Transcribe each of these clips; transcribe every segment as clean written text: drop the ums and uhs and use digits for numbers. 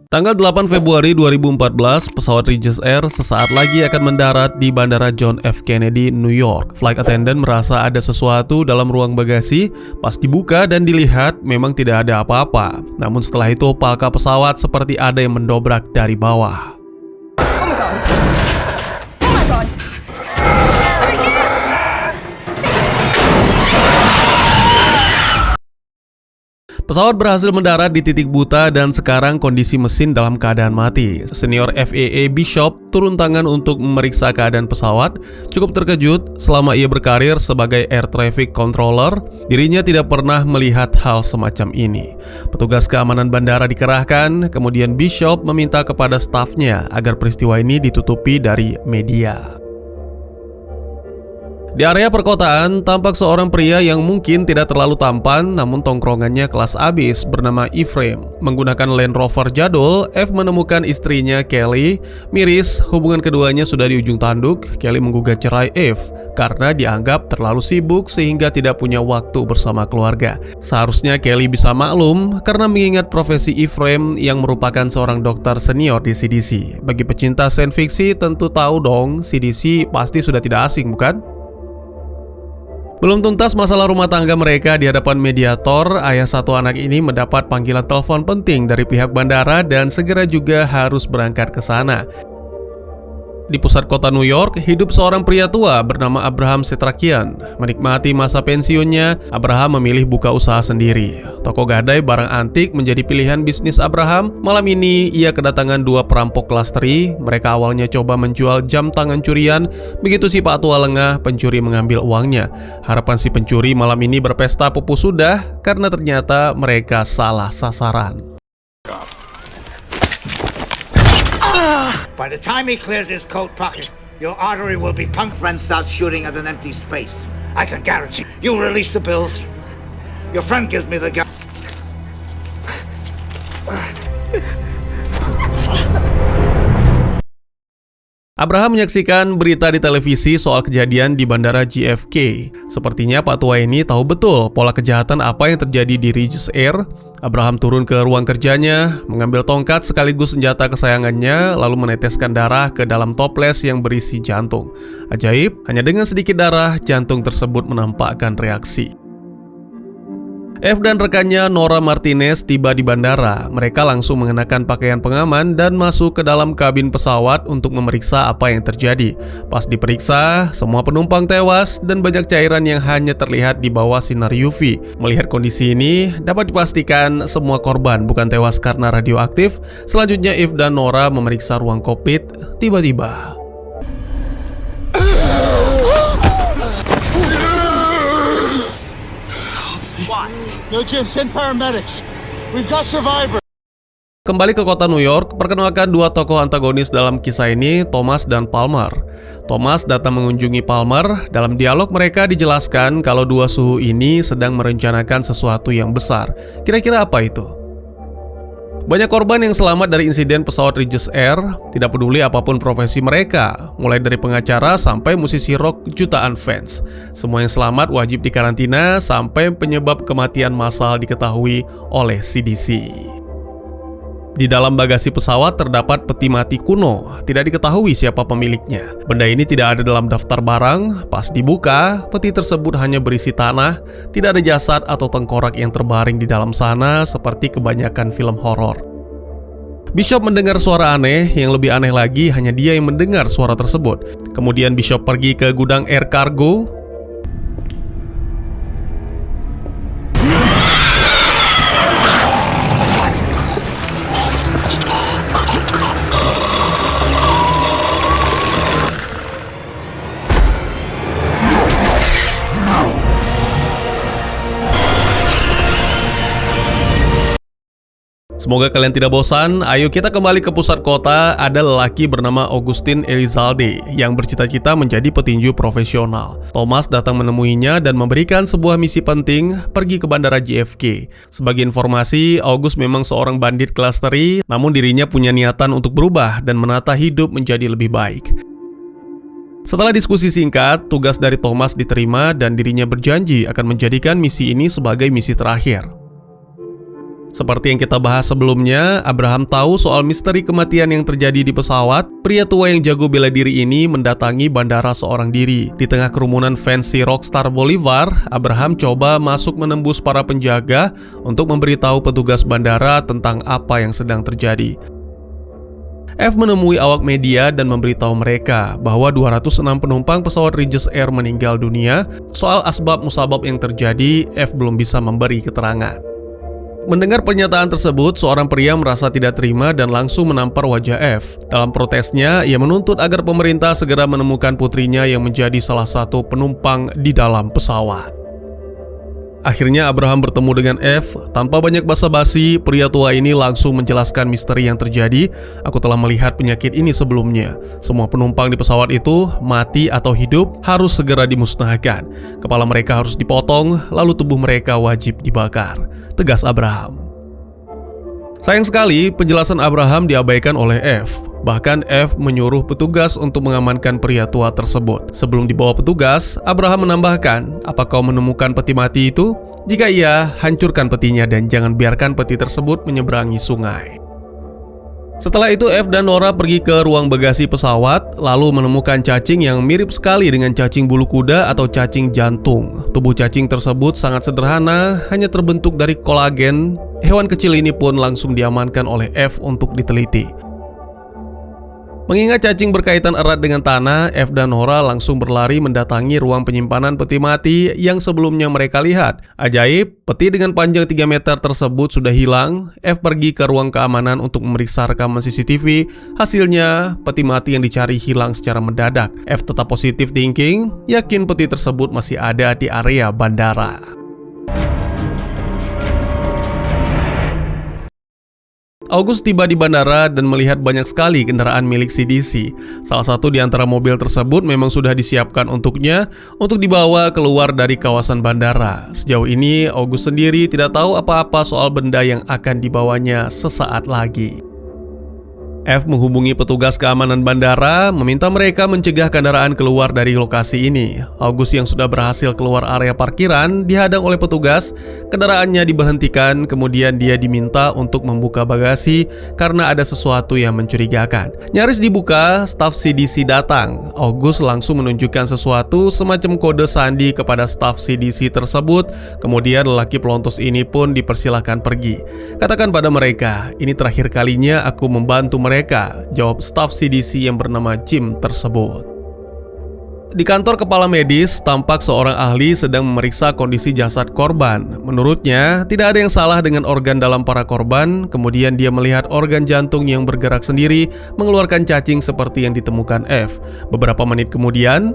Tanggal 8 Februari 2014, pesawat Regis Air sesaat lagi akan mendarat di Bandara John F. Kennedy, New York. Flight attendant merasa ada sesuatu dalam ruang bagasi. Pas dibuka dan dilihat, memang tidak ada apa-apa. Namun setelah itu, palka pesawat seperti ada yang mendobrak dari bawah. Oh my god. Oh my god. Pesawat berhasil mendarat di titik buta dan sekarang kondisi mesin dalam keadaan mati. Senior FAA Bishop turun tangan untuk memeriksa keadaan pesawat. Cukup terkejut selama ia berkarir sebagai air traffic controller, dirinya tidak pernah melihat hal semacam ini. Petugas keamanan bandara dikerahkan, kemudian Bishop meminta kepada stafnya agar peristiwa ini ditutupi dari media. Di area perkotaan, tampak seorang pria yang mungkin tidak terlalu tampan namun tongkrongannya kelas abis bernama Ephraim. Menggunakan Land Rover jadul, F menemukan istrinya Kelly. Miris, hubungan keduanya sudah di ujung tanduk. Kelly menggugat cerai F karena dianggap terlalu sibuk sehingga tidak punya waktu bersama keluarga. Seharusnya Kelly bisa maklum karena mengingat profesi Ephraim yang merupakan seorang dokter senior di CDC. Bagi pecinta sains fiksi tentu tahu dong, CDC pasti sudah tidak asing, bukan? Belum tuntas masalah rumah tangga mereka di hadapan mediator, ayah satu anak ini mendapat panggilan telepon penting dari pihak bandara dan segera juga harus berangkat ke sana. Di pusat kota New York, hidup seorang pria tua bernama Abraham Setrakian. Menikmati masa pensiunnya, Abraham memilih buka usaha sendiri. Toko gadai barang antik menjadi pilihan bisnis Abraham. Malam ini, ia kedatangan dua perampok kelas teri. Mereka awalnya coba menjual jam tangan curian. Begitu si Pak Tua lengah, pencuri mengambil uangnya. Harapan si pencuri malam ini berpesta pupus sudah, karena ternyata mereka salah sasaran. By the time he clears his coat pocket, your artery will be punctured and start shooting at an empty space. I can guarantee you release the bills. Your friend gives me the gun. Abraham menyaksikan berita di televisi soal kejadian di Bandara JFK. Sepertinya Pak Tua ini tahu betul pola kejahatan apa yang terjadi di Regis Air. Abraham turun ke ruang kerjanya, mengambil tongkat sekaligus senjata kesayangannya, lalu meneteskan darah ke dalam toples yang berisi jantung. Ajaib, hanya dengan sedikit darah, jantung tersebut menampakkan reaksi. F dan rekannya Nora Martinez tiba di bandara. Mereka langsung mengenakan pakaian pengaman dan masuk ke dalam kabin pesawat untuk memeriksa apa yang terjadi. Pas diperiksa, semua penumpang tewas dan banyak cairan yang hanya terlihat di bawah sinar UV. Melihat kondisi ini, dapat dipastikan semua korban bukan tewas karena radioaktif. Selanjutnya, F dan Nora memeriksa ruang kokpit. Tiba-tiba No, Jim, send paramedics. We've got survivors. Kembali ke kota New York, perkenalkan dua tokoh antagonis dalam kisah ini, Thomas dan Palmer. Thomas datang mengunjungi Palmer. Dalam dialog mereka dijelaskan kalau dua suhu ini sedang merencanakan sesuatu yang besar. Kira-kira apa itu? Banyak korban yang selamat dari insiden pesawat Regis Air, tidak peduli apapun profesi mereka, mulai dari pengacara sampai musisi rock jutaan fans. Semua yang selamat wajib dikarantina sampai penyebab kematian massal diketahui oleh CDC. Di dalam bagasi pesawat terdapat peti mati kuno, tidak diketahui siapa pemiliknya. Benda ini tidak ada dalam daftar barang. Pas dibuka, peti tersebut hanya berisi tanah, tidak ada jasad atau tengkorak yang terbaring di dalam sana seperti kebanyakan film horor. Bishop mendengar suara aneh, yang lebih aneh lagi hanya dia yang mendengar suara tersebut. Kemudian Bishop pergi ke gudang air cargo. Semoga kalian tidak bosan. Ayo kita kembali ke pusat kota. Ada lelaki bernama Augustin Elizalde yang bercita-cita menjadi petinju profesional. Thomas datang menemuinya dan memberikan sebuah misi penting, pergi ke bandara JFK. Sebagai informasi, August memang seorang bandit kelas teri, namun dirinya punya niatan untuk berubah dan menata hidup menjadi lebih baik. Setelah diskusi singkat, tugas dari Thomas diterima dan dirinya berjanji akan menjadikan misi ini sebagai misi terakhir. Seperti yang kita bahas sebelumnya, Abraham tahu soal misteri kematian yang terjadi di pesawat. Pria tua yang jago bela diri ini mendatangi bandara seorang diri. Di tengah kerumunan fans si rockstar Bolivar, Abraham coba masuk menembus para penjaga untuk memberitahu petugas bandara tentang apa yang sedang terjadi. F menemui awak media dan memberitahu mereka bahwa 206 penumpang pesawat Regis Air meninggal dunia. Soal asbab musabab yang terjadi, F belum bisa memberi keterangan. Mendengar pernyataan tersebut, seorang pria merasa tidak terima dan langsung menampar wajah F. Dalam protesnya, ia menuntut agar pemerintah segera menemukan putrinya yang menjadi salah satu penumpang di dalam pesawat. Akhirnya Abraham bertemu dengan F. Tanpa banyak basa-basi, pria tua ini langsung menjelaskan misteri yang terjadi. Aku telah melihat penyakit ini sebelumnya. Semua penumpang di pesawat itu, mati atau hidup, harus segera dimusnahkan. Kepala mereka harus dipotong, lalu tubuh mereka wajib dibakar, tegas Abraham. Sayang sekali, penjelasan Abraham diabaikan oleh F. Bahkan F menyuruh petugas untuk mengamankan pria tua tersebut. Sebelum dibawa petugas, Abraham menambahkan, "Apa kau menemukan peti mati itu? Jika iya, hancurkan petinya dan jangan biarkan peti tersebut menyeberangi sungai." Setelah itu F dan Nora pergi ke ruang bagasi pesawat, lalu menemukan cacing yang mirip sekali dengan cacing bulu kuda atau cacing jantung. Tubuh cacing tersebut sangat sederhana, hanya terbentuk dari kolagen. Hewan kecil ini pun langsung diamankan oleh F untuk diteliti. Mengingat cacing berkaitan erat dengan tanah, F dan Nora langsung berlari mendatangi ruang penyimpanan peti mati yang sebelumnya mereka lihat. Ajaib, peti dengan panjang 3 meter tersebut sudah hilang. F pergi ke ruang keamanan untuk memeriksa rekaman CCTV. Hasilnya, peti mati yang dicari hilang secara mendadak. F tetap positive thinking, yakin peti tersebut masih ada di area bandara. August tiba di bandara dan melihat banyak sekali kendaraan milik CDC. Salah satu di antara mobil tersebut memang sudah disiapkan untuknya untuk dibawa keluar dari kawasan bandara. Sejauh ini, August sendiri tidak tahu apa-apa soal benda yang akan dibawanya sesaat lagi. F menghubungi petugas keamanan bandara, meminta mereka mencegah kendaraan keluar dari lokasi ini. August yang sudah berhasil keluar area parkiran dihadang oleh petugas, kendaraannya diberhentikan, kemudian dia diminta untuk membuka bagasi karena ada sesuatu yang mencurigakan. Nyaris dibuka, staf CDC datang. August langsung menunjukkan sesuatu semacam kode sandi kepada staf CDC tersebut, kemudian lelaki pelontos ini pun dipersilahkan pergi. Katakan pada mereka, ini terakhir kalinya aku membantu mereka, jawab staf CDC yang bernama Jim tersebut. Di kantor kepala medis, tampak seorang ahli sedang memeriksa kondisi jasad korban. Menurutnya, tidak ada yang salah dengan organ dalam para korban. Kemudian dia melihat organ jantung yang bergerak sendiri, mengeluarkan cacing seperti yang ditemukan F. Beberapa menit kemudian,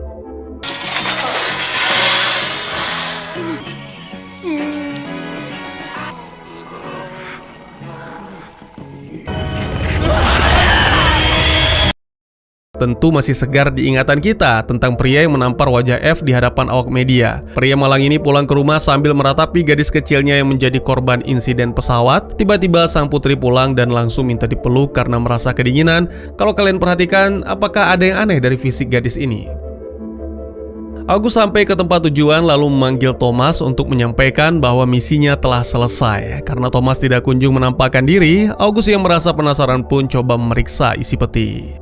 tentu masih segar di ingatan kita tentang pria yang menampar wajah F di hadapan awak media. Pria malang ini pulang ke rumah sambil meratapi gadis kecilnya yang menjadi korban insiden pesawat. Tiba-tiba sang putri pulang dan langsung minta dipeluk karena merasa kedinginan. Kalau kalian perhatikan, apakah ada yang aneh dari fisik gadis ini? August sampai ke tempat tujuan lalu memanggil Thomas untuk menyampaikan bahwa misinya telah selesai. Karena Thomas tidak kunjung menampakkan diri, August yang merasa penasaran pun coba memeriksa isi peti.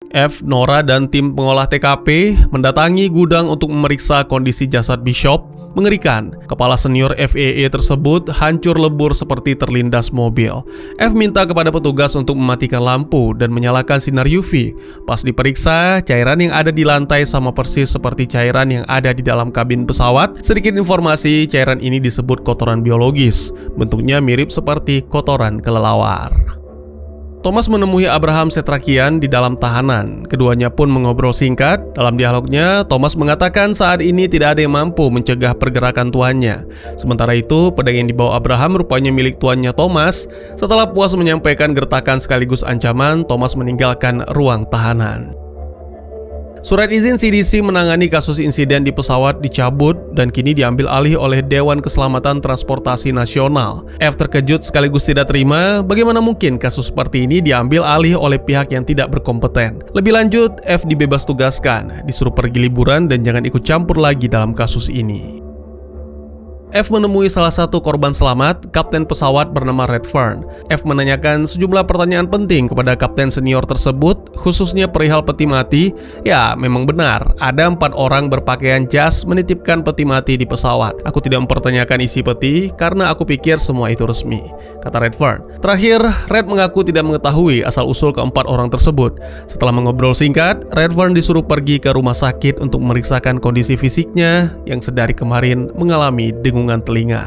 F, Nora, dan tim pengolah TKP mendatangi gudang untuk memeriksa kondisi jasad Bishop. Mengerikan, kepala senior FAA tersebut hancur lebur seperti terlindas mobil. F minta kepada petugas untuk mematikan lampu dan menyalakan sinar UV. Pas diperiksa, cairan yang ada di lantai sama persis seperti cairan yang ada di dalam kabin pesawat. Sedikit informasi, cairan ini disebut kotoran biologis. Bentuknya mirip seperti kotoran kelelawar. Thomas menemui Abraham Setrakian di dalam tahanan. Keduanya pun mengobrol singkat. Dalam dialognya, Thomas mengatakan saat ini tidak ada yang mampu mencegah pergerakan tuannya. Sementara itu, pedang yang dibawa Abraham rupanya milik tuannya Thomas. Setelah puas menyampaikan gertakan sekaligus ancaman, Thomas meninggalkan ruang tahanan. Surat izin CDC menangani kasus insiden di pesawat dicabut dan kini diambil alih oleh Dewan Keselamatan Transportasi Nasional. F terkejut sekaligus tidak terima bagaimana mungkin kasus seperti ini diambil alih oleh pihak yang tidak berkompeten. Lebih lanjut, F dibebas tugaskan, disuruh pergi liburan dan jangan ikut campur lagi dalam kasus ini. F menemui salah satu korban selamat, kapten pesawat bernama Redfern. F menanyakan sejumlah pertanyaan penting kepada kapten senior tersebut, khususnya perihal peti mati. Ya, memang benar, ada 4 orang berpakaian jas menitipkan peti mati di pesawat. Aku tidak mempertanyakan isi peti karena aku pikir semua itu resmi, kata Redfern. Terakhir, Red mengaku tidak mengetahui asal-usul ke-4 orang tersebut. Setelah mengobrol singkat, Redfern disuruh pergi ke rumah sakit untuk memeriksakan kondisi fisiknya yang sedari kemarin mengalami dengungan telinga.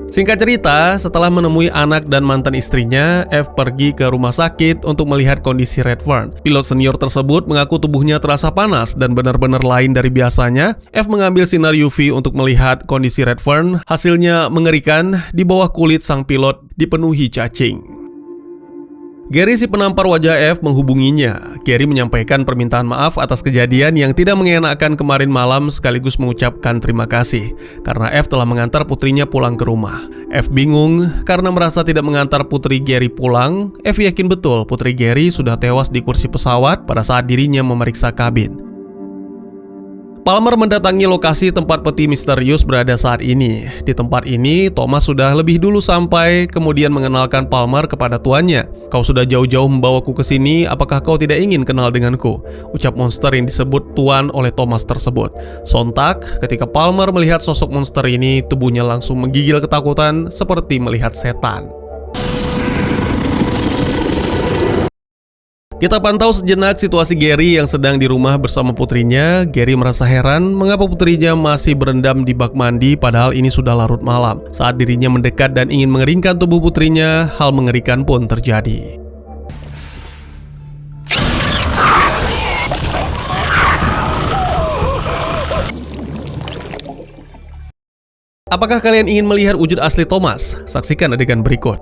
Singkat cerita, setelah menemui anak dan mantan istrinya, F pergi ke rumah sakit untuk melihat kondisi Redfern. Pilot senior tersebut mengaku tubuhnya terasa panas dan benar-benar lain dari biasanya. F mengambil sinar UV untuk melihat kondisi Redfern. Hasilnya mengerikan, di bawah kulit sang pilot dipenuhi cacing. Gary, si penampar wajah F, menghubunginya. Gary menyampaikan permintaan maaf atas kejadian yang tidak mengenakan kemarin malam sekaligus mengucapkan terima kasih karena F telah mengantar putrinya pulang ke rumah. F bingung karena merasa tidak mengantar putri Gary pulang. F yakin betul putri Gary sudah tewas di kursi pesawat pada saat dirinya memeriksa kabin. Palmer mendatangi lokasi tempat peti misterius berada saat ini. Di tempat ini, Thomas sudah lebih dulu sampai, kemudian mengenalkan Palmer kepada tuannya. "Kau sudah jauh-jauh membawaku ke sini, apakah kau tidak ingin kenal denganku?" ucap monster yang disebut tuan oleh Thomas tersebut. Sontak, ketika Palmer melihat sosok monster ini, tubuhnya langsung menggigil ketakutan seperti melihat setan. Kita pantau sejenak situasi Gary yang sedang di rumah bersama putrinya. Gary merasa heran mengapa putrinya masih berendam di bak mandi padahal ini sudah larut malam. Saat dirinya mendekat dan ingin mengeringkan tubuh putrinya, hal mengerikan pun terjadi. Apakah kalian ingin melihat wujud asli Thomas? Saksikan adegan berikut.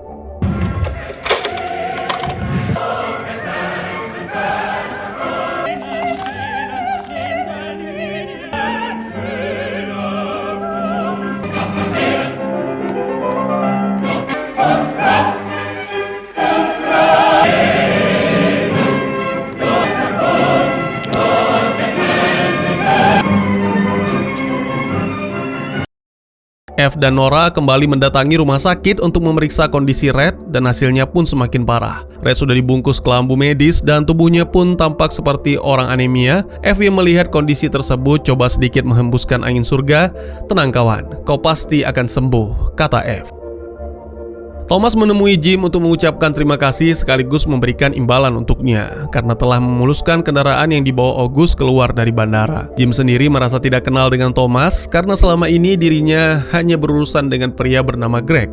F dan Nora kembali mendatangi rumah sakit untuk memeriksa kondisi Red dan hasilnya pun semakin parah. Red sudah dibungkus kelambu medis dan tubuhnya pun tampak seperti orang anemia. F yang melihat kondisi tersebut coba sedikit menghembuskan angin surga. "Tenang kawan, kau pasti akan sembuh," kata F. Thomas menemui Jim untuk mengucapkan terima kasih sekaligus memberikan imbalan untuknya karena telah memuluskan kendaraan yang dibawa August keluar dari bandara. Jim sendiri merasa tidak kenal dengan Thomas karena selama ini dirinya hanya berurusan dengan pria bernama Greg.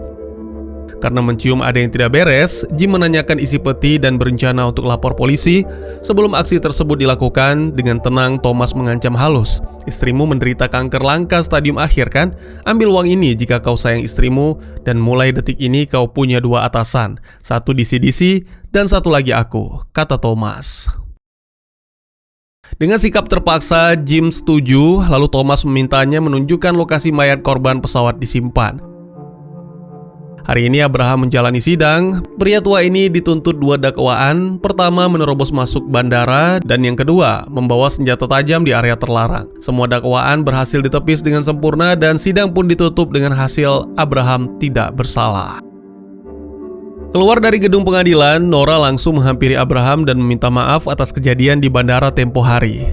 Karena mencium ada yang tidak beres, Jim menanyakan isi peti dan berencana untuk lapor polisi. Sebelum aksi tersebut dilakukan, dengan tenang Thomas mengancam halus. "Istrimu menderita kanker langka stadium akhir kan? Ambil uang ini jika kau sayang istrimu, dan mulai detik ini kau punya 2 atasan. Satu di CDC dan satu lagi aku," kata Thomas. Dengan sikap terpaksa, Jim setuju, lalu Thomas memintanya menunjukkan lokasi mayat korban pesawat disimpan. Hari ini Abraham menjalani sidang. Pria tua ini dituntut 2 dakwaan. Pertama, menerobos masuk bandara, dan yang kedua, membawa senjata tajam di area terlarang. Semua dakwaan berhasil ditepis dengan sempurna dan sidang pun ditutup dengan hasil Abraham tidak bersalah. Keluar dari gedung pengadilan, Nora langsung menghampiri Abraham dan meminta maaf atas kejadian di bandara tempo hari.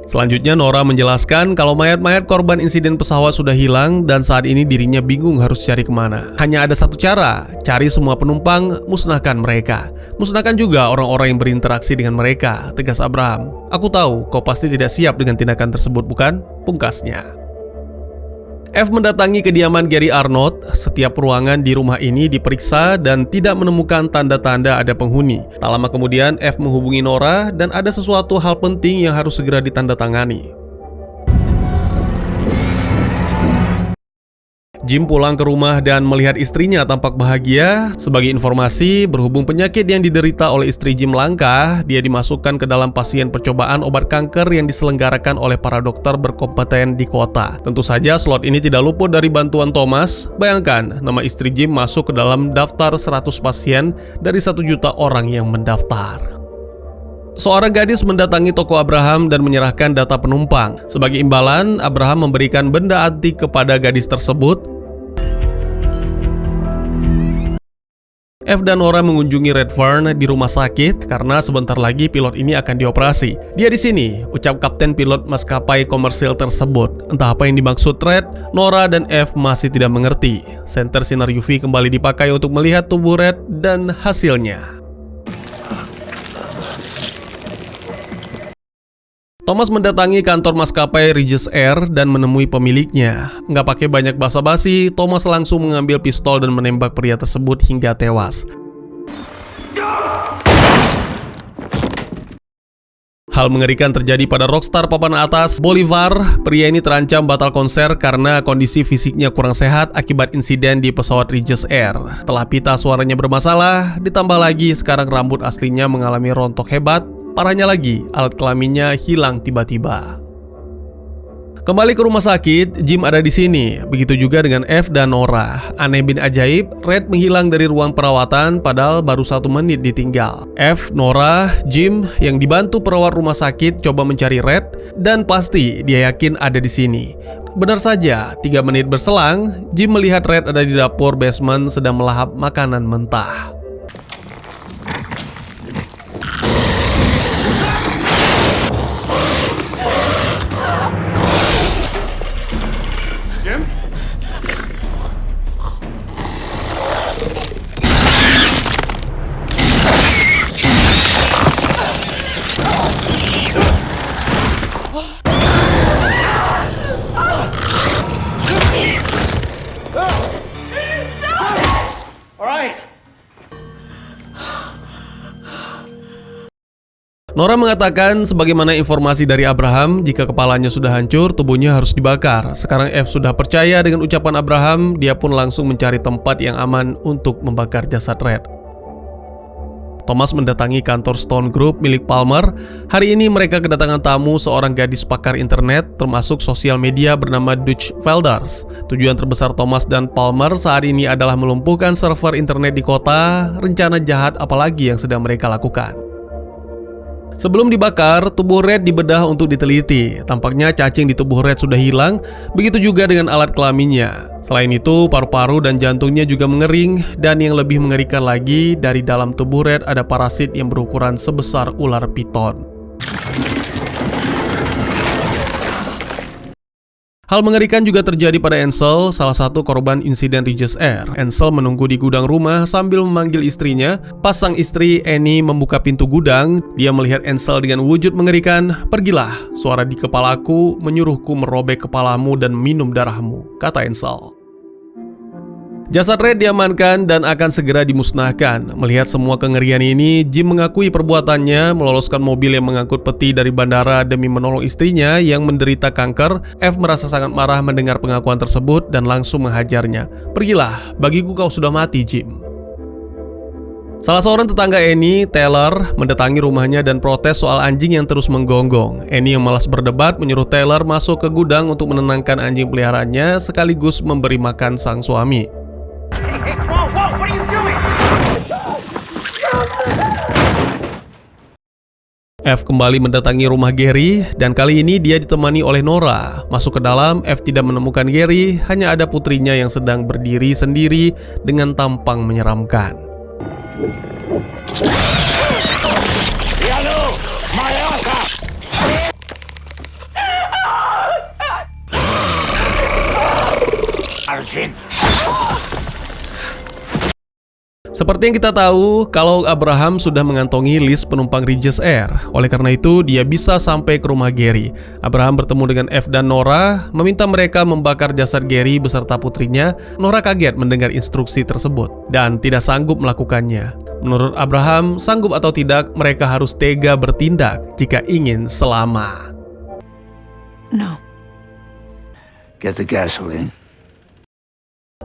Selanjutnya Nora menjelaskan kalau mayat-mayat korban insiden pesawat sudah hilang dan saat ini dirinya bingung harus cari kemana. Hanya ada satu cara, cari semua penumpang, musnahkan mereka. Musnahkan juga orang-orang yang berinteraksi dengan mereka, tegas Abraham. "Aku tahu kau pasti tidak siap dengan tindakan tersebut, bukan?" pungkasnya. F mendatangi kediaman Gary Arnott. Setiap ruangan di rumah ini diperiksa dan tidak menemukan tanda-tanda ada penghuni. Tak lama kemudian F menghubungi Nora dan ada sesuatu hal penting yang harus segera ditandatangani. Jim pulang ke rumah dan melihat istrinya tampak bahagia. Sebagai informasi, berhubung penyakit yang diderita oleh istri Jim langka, dia dimasukkan ke dalam pasien percobaan obat kanker yang diselenggarakan oleh para dokter berkompeten di kota. Tentu saja slot ini tidak luput dari bantuan Thomas. Bayangkan, nama istri Jim masuk ke dalam daftar 100 pasien dari 1 juta orang yang mendaftar. Seorang gadis mendatangi toko Abraham dan menyerahkan data penumpang. Sebagai imbalan, Abraham memberikan benda antik kepada gadis tersebut. F dan Nora mengunjungi Redfern di rumah sakit karena sebentar lagi pilot ini akan dioperasi. Dia di sini, ucap kapten pilot maskapai komersil tersebut. Entah apa yang dimaksud Red, Nora dan F masih tidak mengerti. Senter sinar UV kembali dipakai untuk melihat tubuh Red dan hasilnya. Thomas mendatangi kantor maskapai Regis Air dan menemui pemiliknya. Nggak pakai banyak basa-basi, Thomas langsung mengambil pistol dan menembak pria tersebut hingga tewas. Hal mengerikan terjadi pada rockstar papan atas, Bolivar. Pria ini terancam batal konser karena kondisi fisiknya kurang sehat akibat insiden di pesawat Regis Air. Setelah pita suaranya bermasalah, ditambah lagi sekarang rambut aslinya mengalami rontok hebat. Parahnya lagi, alat kelaminnya hilang tiba-tiba. Kembali ke rumah sakit, Jim ada di sini. Begitu juga dengan F dan Nora. Aneh bin ajaib, Red menghilang dari ruang perawatan padahal baru 1 menit ditinggal. F, Nora, Jim yang dibantu perawat rumah sakit coba mencari Red dan pasti dia yakin ada di sini. Benar saja, 3 menit berselang, Jim melihat Red ada di dapur basement sedang melahap makanan mentah. Nora mengatakan sebagaimana informasi dari Abraham, jika kepalanya sudah hancur, tubuhnya harus dibakar. Sekarang F sudah percaya dengan ucapan Abraham, dia pun langsung mencari tempat yang aman untuk membakar jasad Red. Thomas mendatangi kantor Stone Group milik Palmer. Hari ini mereka kedatangan tamu seorang gadis pakar internet, termasuk sosial media bernama Dutch Velders. Tujuan terbesar Thomas dan Palmer saat ini adalah melumpuhkan server internet di kota. Rencana jahat apalagi yang sedang mereka lakukan? Sebelum dibakar, tubuh Red dibedah untuk diteliti. Tampaknya cacing di tubuh Red sudah hilang, begitu juga dengan alat kelaminnya. Selain itu, paru-paru dan jantungnya juga mengering, dan yang lebih mengerikan lagi, dari dalam tubuh Red ada parasit yang berukuran sebesar ular piton. Hal mengerikan juga terjadi pada Ansel, salah satu korban insiden Regis Air. Ansel menunggu di gudang rumah sambil memanggil istrinya. Pas sang istri Annie membuka pintu gudang, dia melihat Ansel dengan wujud mengerikan. "Pergilah, suara di kepalaku menyuruhku merobek kepalamu dan minum darahmu," kata Ansel. Jasad Red diamankan dan akan segera dimusnahkan. Melihat semua kengerian ini, Jim mengakui perbuatannya, meloloskan mobil yang mengangkut peti dari bandara demi menolong istrinya yang menderita kanker. F merasa sangat marah mendengar pengakuan tersebut dan langsung menghajarnya. "Pergilah, bagiku kau sudah mati, Jim." Salah seorang tetangga Annie, Taylor, mendatangi rumahnya dan protes soal anjing yang terus menggonggong. Annie yang malas berdebat menyuruh Taylor masuk ke gudang untuk menenangkan anjing peliharaannya sekaligus memberi makan sang suami. F kembali mendatangi rumah Gary dan kali ini dia ditemani oleh Nora. Masuk ke dalam, F tidak menemukan Gary, hanya ada putrinya yang sedang berdiri sendiri dengan tampang menyeramkan. Seperti yang kita tahu, kalau Abraham sudah mengantongi list penumpang Regis Air. Oleh karena itu, dia bisa sampai ke rumah Gary. Abraham bertemu dengan F dan Nora, meminta mereka membakar jasad Gary beserta putrinya. Nora kaget mendengar instruksi tersebut dan tidak sanggup melakukannya. Menurut Abraham, sanggup atau tidak, mereka harus tega bertindak jika ingin selamat. No. Get the gasoline.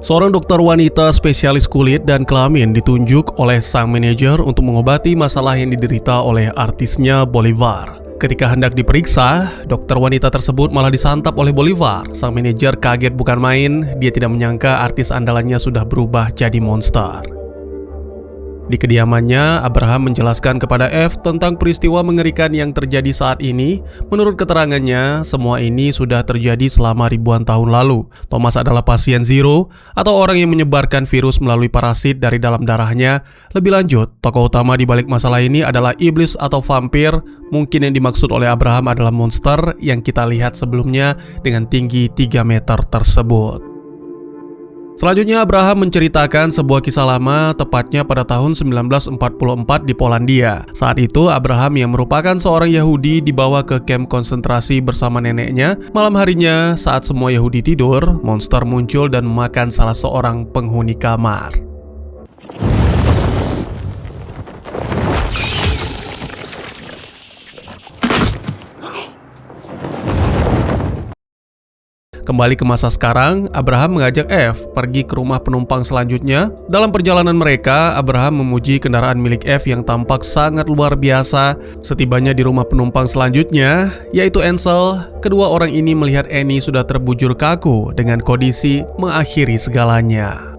Seorang dokter wanita spesialis kulit dan kelamin ditunjuk oleh sang manajer untuk mengobati masalah yang diderita oleh artisnya Bolivar. Ketika hendak diperiksa, dokter wanita tersebut malah disantap oleh Bolivar. Sang manajer kaget bukan main, dia tidak menyangka artis andalannya sudah berubah jadi monster. Di kediamannya, Abraham menjelaskan kepada F tentang peristiwa mengerikan yang terjadi saat ini. Menurut keterangannya, semua ini sudah terjadi selama ribuan tahun lalu. Thomas adalah pasien zero atau orang yang menyebarkan virus melalui parasit dari dalam darahnya. Lebih lanjut, tokoh utama di balik masalah ini adalah iblis atau vampir. Mungkin yang dimaksud oleh Abraham adalah monster yang kita lihat sebelumnya dengan tinggi 3 meter tersebut. Selanjutnya, Abraham menceritakan sebuah kisah lama, tepatnya pada tahun 1944 di Polandia. Saat itu, Abraham yang merupakan seorang Yahudi dibawa ke kamp konsentrasi bersama neneknya. Malam harinya, saat semua Yahudi tidur, monster muncul dan memakan salah seorang penghuni kamar. Kembali ke masa sekarang, Abraham mengajak F pergi ke rumah penumpang selanjutnya. Dalam perjalanan mereka, Abraham memuji kendaraan milik F yang tampak sangat luar biasa. Setibanya di rumah penumpang selanjutnya, yaitu Ansel, kedua orang ini melihat Annie sudah terbujur kaku dengan kondisi mengakhiri segalanya.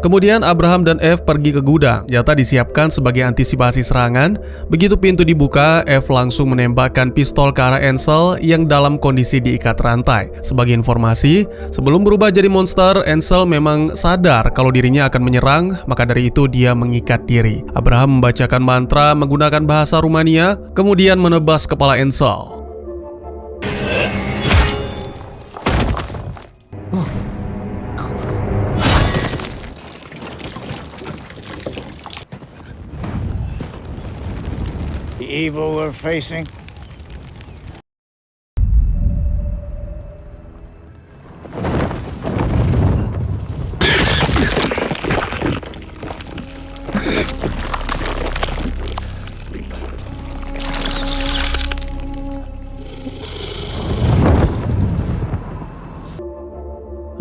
Kemudian Abraham dan F pergi ke gudang. Senjata disiapkan sebagai antisipasi serangan. Begitu pintu dibuka, F langsung menembakkan pistol ke arah Ansel yang dalam kondisi diikat rantai. Sebagai informasi, sebelum berubah jadi monster, Ansel memang sadar kalau dirinya akan menyerang, maka dari itu dia mengikat diri. Abraham membacakan mantra menggunakan bahasa Rumania, kemudian menebas kepala Ansel. The evil we're facing?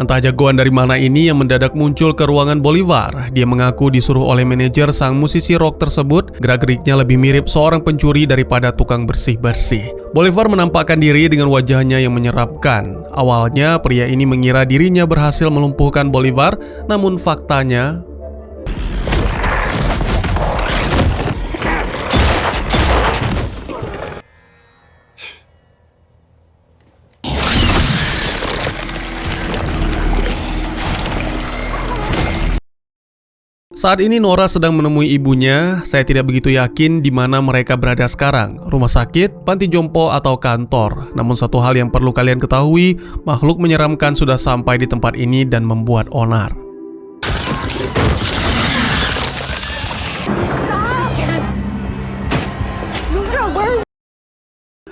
Entah jagoan dari mana ini yang mendadak muncul ke ruangan Bolivar. Dia mengaku disuruh oleh manajer sang musisi rock tersebut. Gerak-geriknya lebih mirip seorang pencuri daripada tukang bersih-bersih. Bolivar menampakkan diri dengan wajahnya yang menyeramkan. Awalnya pria ini mengira dirinya berhasil melumpuhkan Bolivar, namun faktanya saat ini Nora sedang menemui ibunya. Saya tidak begitu yakin di mana mereka berada sekarang, rumah sakit, panti jompo, atau kantor. Namun satu hal yang perlu kalian ketahui, makhluk menyeramkan sudah sampai di tempat ini dan membuat onar.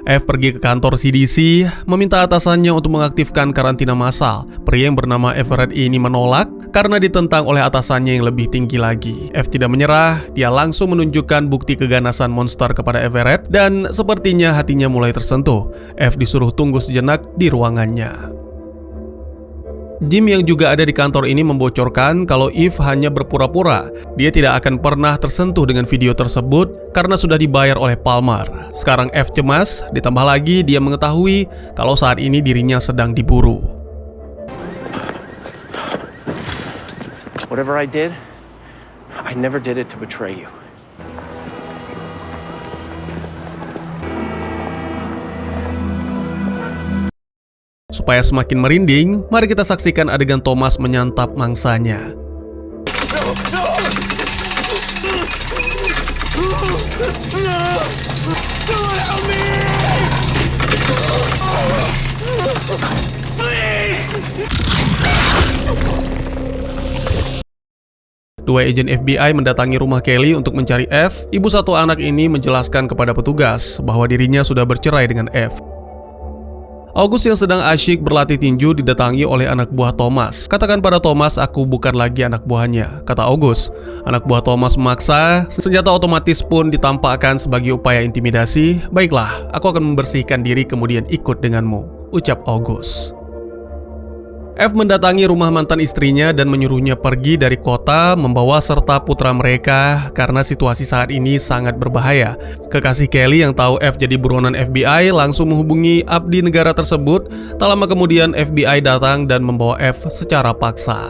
F pergi ke kantor CDC, meminta atasannya untuk mengaktifkan karantina massal. Pria yang bernama Everett ini menolak karena ditentang oleh atasannya yang lebih tinggi lagi. F tidak menyerah, dia langsung menunjukkan bukti keganasan monster kepada Everett dan sepertinya hatinya mulai tersentuh. F disuruh tunggu sejenak di ruangannya. Jim yang juga ada di kantor ini membocorkan kalau Eve hanya berpura-pura. Dia tidak akan pernah tersentuh dengan video tersebut karena sudah dibayar oleh Palmer. Sekarang F cemas, ditambah lagi dia mengetahui kalau saat ini dirinya sedang diburu. Whatever I did, I never did it to betray you. Supaya semakin merinding, mari kita saksikan adegan Thomas menyantap mangsanya. Dua agen FBI mendatangi rumah Kelly untuk mencari F. Ibu satu anak ini menjelaskan kepada petugas bahwa dirinya sudah bercerai dengan F. August yang sedang asyik berlatih tinju didatangi oleh anak buah Thomas. Katakan pada Thomas, aku bukan lagi anak buahnya, kata August. Anak buah Thomas memaksa, senjata otomatis pun ditampakkan sebagai upaya intimidasi. Baiklah, aku akan membersihkan diri kemudian ikut denganmu, ucap August. F mendatangi rumah mantan istrinya dan menyuruhnya pergi dari kota membawa serta putra mereka karena situasi saat ini sangat berbahaya. Kekasih Kelly yang tahu F jadi buronan FBI langsung menghubungi abdi negara tersebut. Tak lama kemudian FBI datang dan membawa F secara paksa.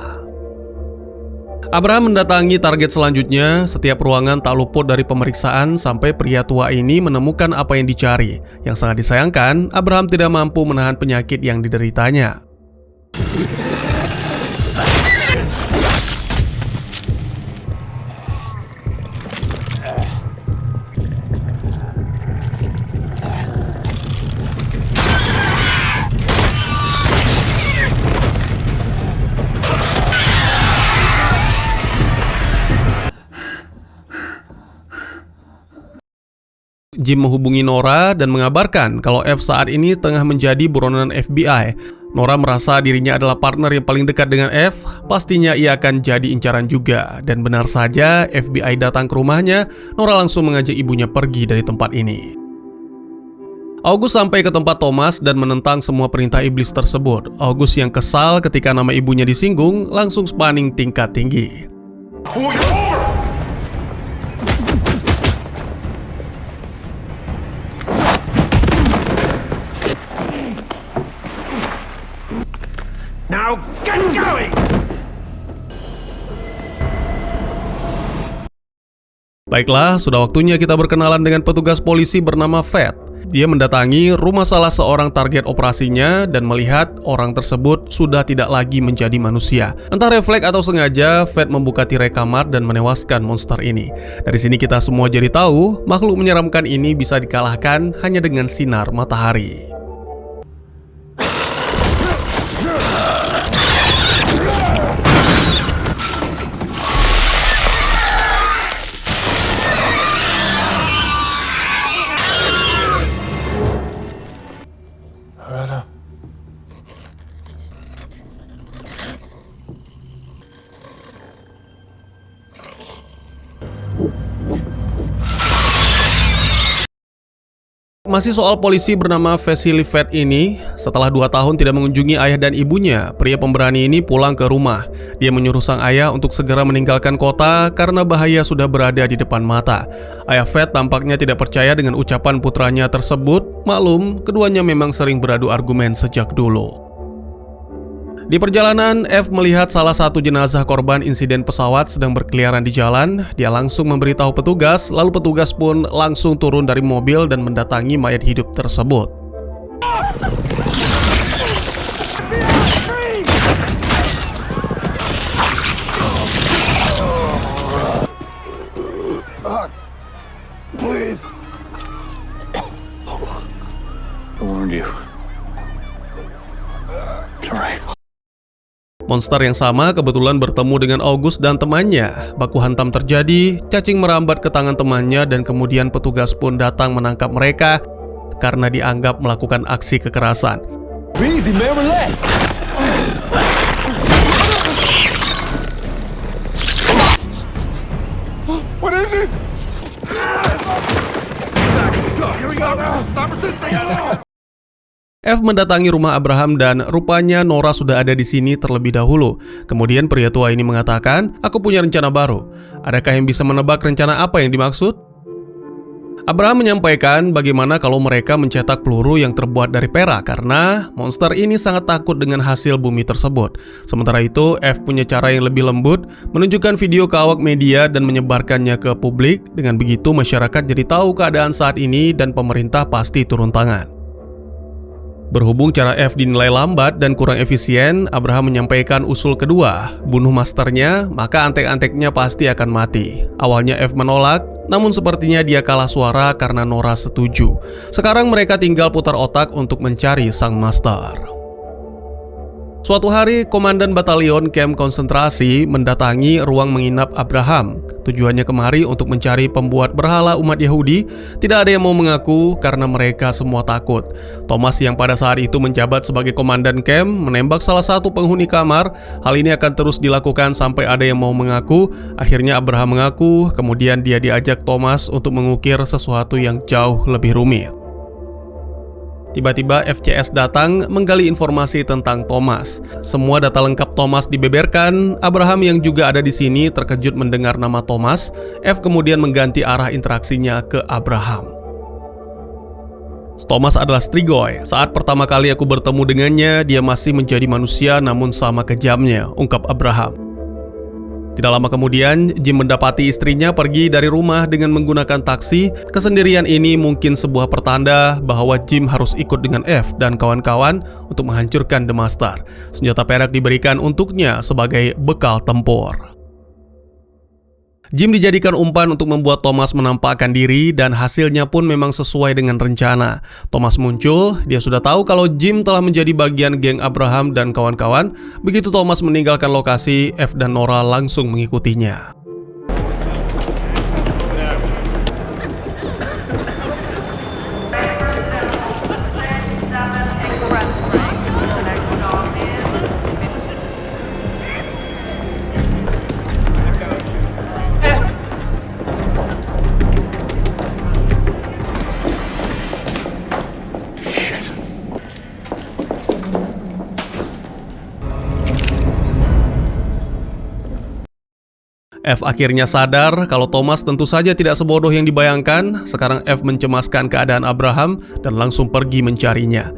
Abraham mendatangi target selanjutnya. Setiap ruangan tak luput dari pemeriksaan sampai pria tua ini menemukan apa yang dicari. Yang sangat disayangkan, Abraham tidak mampu menahan penyakit yang dideritanya. Jim menghubungi Nora dan mengabarkan kalau F saat ini tengah menjadi buronan FBI. Nora merasa dirinya adalah partner yang paling dekat dengan F, pastinya ia akan jadi incaran juga. Dan benar saja, FBI datang ke rumahnya. Nora langsung mengajak ibunya pergi dari tempat ini. August sampai ke tempat Thomas dan menentang semua perintah iblis tersebut. August yang kesal ketika nama ibunya disinggung, langsung spanning tingkat tinggi. Now get going! Baiklah, sudah waktunya kita berkenalan dengan petugas polisi bernama Fed. Dia mendatangi rumah salah seorang target operasinya dan melihat orang tersebut sudah tidak lagi menjadi manusia. Entah refleks atau sengaja, Fed membuka tirai kamar dan menewaskan monster ini. Dari sini kita semua jadi tahu, makhluk menyeramkan ini bisa dikalahkan hanya dengan sinar matahari. Masih soal polisi bernama Vasily Fed ini, setelah 2 tahun tidak mengunjungi ayah dan ibunya, pria pemberani ini pulang ke rumah. Dia menyuruh sang ayah untuk segera meninggalkan kota karena bahaya sudah berada di depan mata. Ayah Fed tampaknya tidak percaya dengan ucapan putranya tersebut. Maklum, keduanya memang sering beradu argumen sejak dulu. Di perjalanan, F melihat salah satu jenazah korban insiden pesawat sedang berkeliaran di jalan. Dia langsung memberitahu petugas, lalu petugas pun langsung turun dari mobil dan mendatangi mayat hidup tersebut. Please. I warned you. Sorry. Monster yang sama kebetulan bertemu dengan August dan temannya. Baku hantam terjadi, cacing merambat ke tangan temannya dan kemudian petugas pun datang menangkap mereka karena dianggap melakukan aksi kekerasan. Easy, man, relax. What is it? Here we go now. Stop resisting. F mendatangi rumah Abraham dan rupanya Nora sudah ada di sini terlebih dahulu. Kemudian pria tua ini mengatakan, "Aku punya rencana baru. Adakah yang bisa menebak rencana apa yang dimaksud?" Abraham menyampaikan bagaimana kalau mereka mencetak peluru yang terbuat dari perak karena monster ini sangat takut dengan hasil bumi tersebut. Sementara itu, F punya cara yang lebih lembut, menunjukkan video ke awak media dan menyebarkannya ke publik. Dengan begitu, masyarakat jadi tahu keadaan saat ini dan pemerintah pasti turun tangan. Berhubung cara F dinilai lambat dan kurang efisien, Abraham menyampaikan usul kedua, bunuh masternya, maka antek-anteknya pasti akan mati. Awalnya F menolak, namun sepertinya dia kalah suara karena Nora setuju. Sekarang mereka tinggal putar otak untuk mencari sang master. Suatu hari, komandan batalion kamp konsentrasi mendatangi ruang menginap Abraham. Tujuannya kemari untuk mencari pembuat berhala umat Yahudi. Tidak ada yang mau mengaku karena mereka semua takut. Thomas yang pada saat itu menjabat sebagai komandan kamp menembak salah satu penghuni kamar. Hal ini akan terus dilakukan sampai ada yang mau mengaku. Akhirnya Abraham mengaku, kemudian dia diajak Thomas untuk mengukir sesuatu yang jauh lebih rumit. Tiba-tiba FCS datang menggali informasi tentang Thomas. Semua data lengkap Thomas dibeberkan. Abraham yang juga ada di sini terkejut mendengar nama Thomas. F kemudian mengganti arah interaksinya ke Abraham. Thomas adalah Strigoi. Saat pertama kali aku bertemu dengannya, dia masih menjadi manusia namun sama kejamnya, ungkap Abraham. Tidak lama kemudian, Jim mendapati istrinya pergi dari rumah dengan menggunakan taksi. Kesendirian ini mungkin sebuah pertanda bahwa Jim harus ikut dengan F dan kawan-kawan untuk menghancurkan The Master. Senjata perak diberikan untuknya sebagai bekal tempur. Jim dijadikan umpan untuk membuat Thomas menampakkan diri dan hasilnya pun memang sesuai dengan rencana. Thomas muncul, dia sudah tahu kalau Jim telah menjadi bagian geng Abraham dan kawan-kawan. Begitu Thomas meninggalkan lokasi, F dan Nora langsung mengikutinya. F akhirnya sadar kalau Thomas tentu saja tidak sebodoh yang dibayangkan. Sekarang F mencemaskan keadaan Abraham dan langsung pergi mencarinya.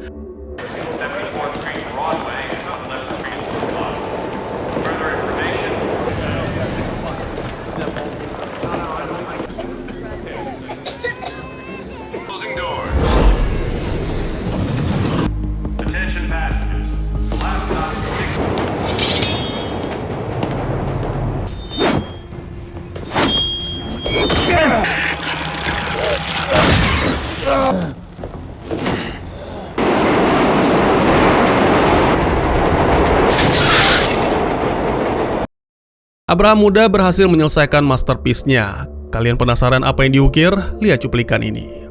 Abraham muda berhasil menyelesaikan masterpiece-nya. Kalian penasaran apa yang diukir? Lihat cuplikan ini.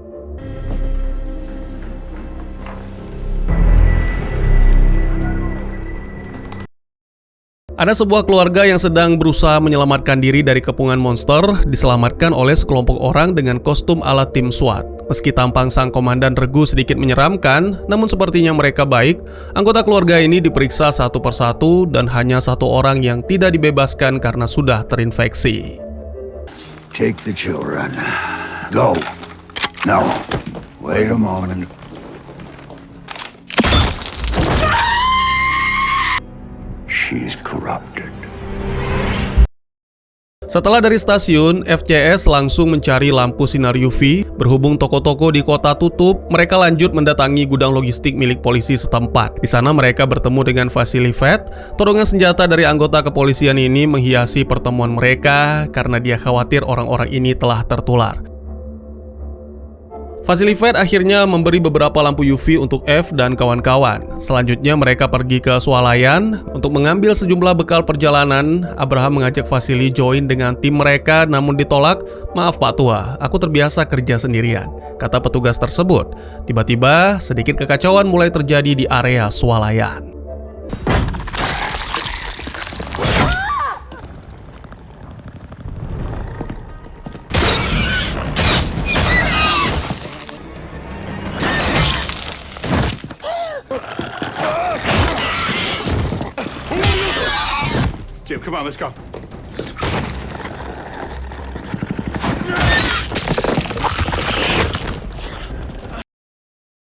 Ada sebuah keluarga yang sedang berusaha menyelamatkan diri dari kepungan monster, diselamatkan oleh sekelompok orang dengan kostum ala tim SWAT. Meski tampang sang komandan regu sedikit menyeramkan, namun sepertinya mereka baik. Anggota keluarga ini diperiksa satu persatu dan hanya satu orang yang tidak dibebaskan karena sudah terinfeksi. Take the children. Go. No. Wait a moment. She's corrupted. Setelah dari stasiun, FCS langsung mencari lampu sinar UV. Berhubung toko-toko di kota tutup, mereka lanjut mendatangi gudang logistik milik polisi setempat. Di sana mereka bertemu dengan Vasily Fett. Torongan senjata dari anggota kepolisian ini menghiasi pertemuan mereka karena dia khawatir orang-orang ini telah tertular. Vasily Fett akhirnya memberi beberapa lampu UV untuk F dan kawan-kawan. Selanjutnya mereka pergi ke swalayan untuk mengambil sejumlah bekal perjalanan. Abraham mengajak Vasily join dengan tim mereka namun ditolak. "Maaf Pak Tua, aku terbiasa kerja sendirian," kata petugas tersebut. Tiba-tiba sedikit kekacauan mulai terjadi di area swalayan. Jim, come on, let's go.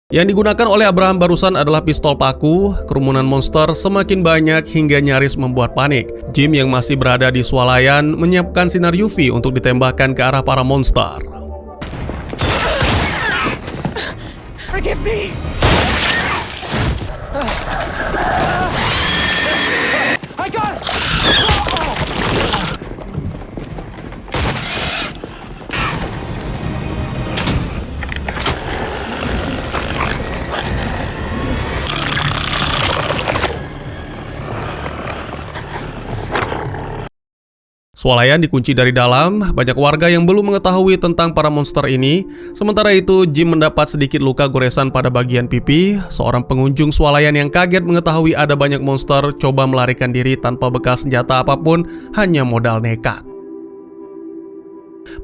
Yang digunakan oleh Abraham barusan adalah pistol paku. Kerumunan monster semakin banyak hingga nyaris membuat panik. Jim yang masih berada di swalayan menyiapkan sinar UV untuk ditembakkan ke arah para monster. Forgive me! I got it! Swalayan dikunci dari dalam, banyak warga yang belum mengetahui tentang para monster ini. Sementara itu, Jim mendapat sedikit luka goresan pada bagian pipi. Seorang pengunjung swalayan yang kaget mengetahui ada banyak monster coba melarikan diri tanpa bekal senjata apapun, hanya modal nekat.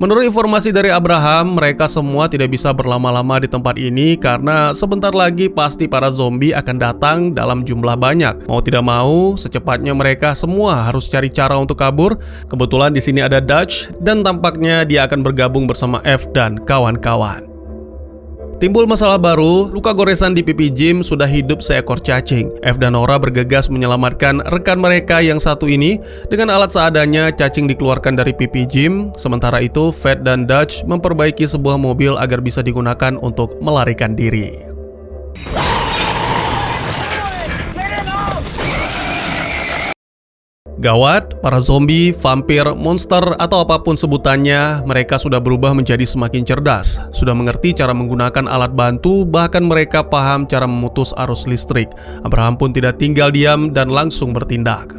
Menurut informasi dari Abraham, mereka semua tidak bisa berlama-lama di tempat ini karena sebentar lagi pasti para zombie akan datang dalam jumlah banyak. Mau tidak mau, secepatnya mereka semua harus cari cara untuk kabur. Kebetulan di sini ada Dutch dan tampaknya dia akan bergabung bersama F dan kawan-kawan. Timbul masalah baru, luka goresan di pipi Jim sudah hidup seekor cacing. F dan Nora bergegas menyelamatkan rekan mereka yang satu ini. Dengan alat seadanya, cacing dikeluarkan dari pipi Jim. Sementara itu, Fat dan Dutch memperbaiki sebuah mobil agar bisa digunakan untuk melarikan diri. Gawat, para zombie, vampir, monster, atau apapun sebutannya, mereka sudah berubah menjadi semakin cerdas. Sudah mengerti cara menggunakan alat bantu, bahkan mereka paham cara memutus arus listrik. Abraham pun tidak tinggal diam dan langsung bertindak.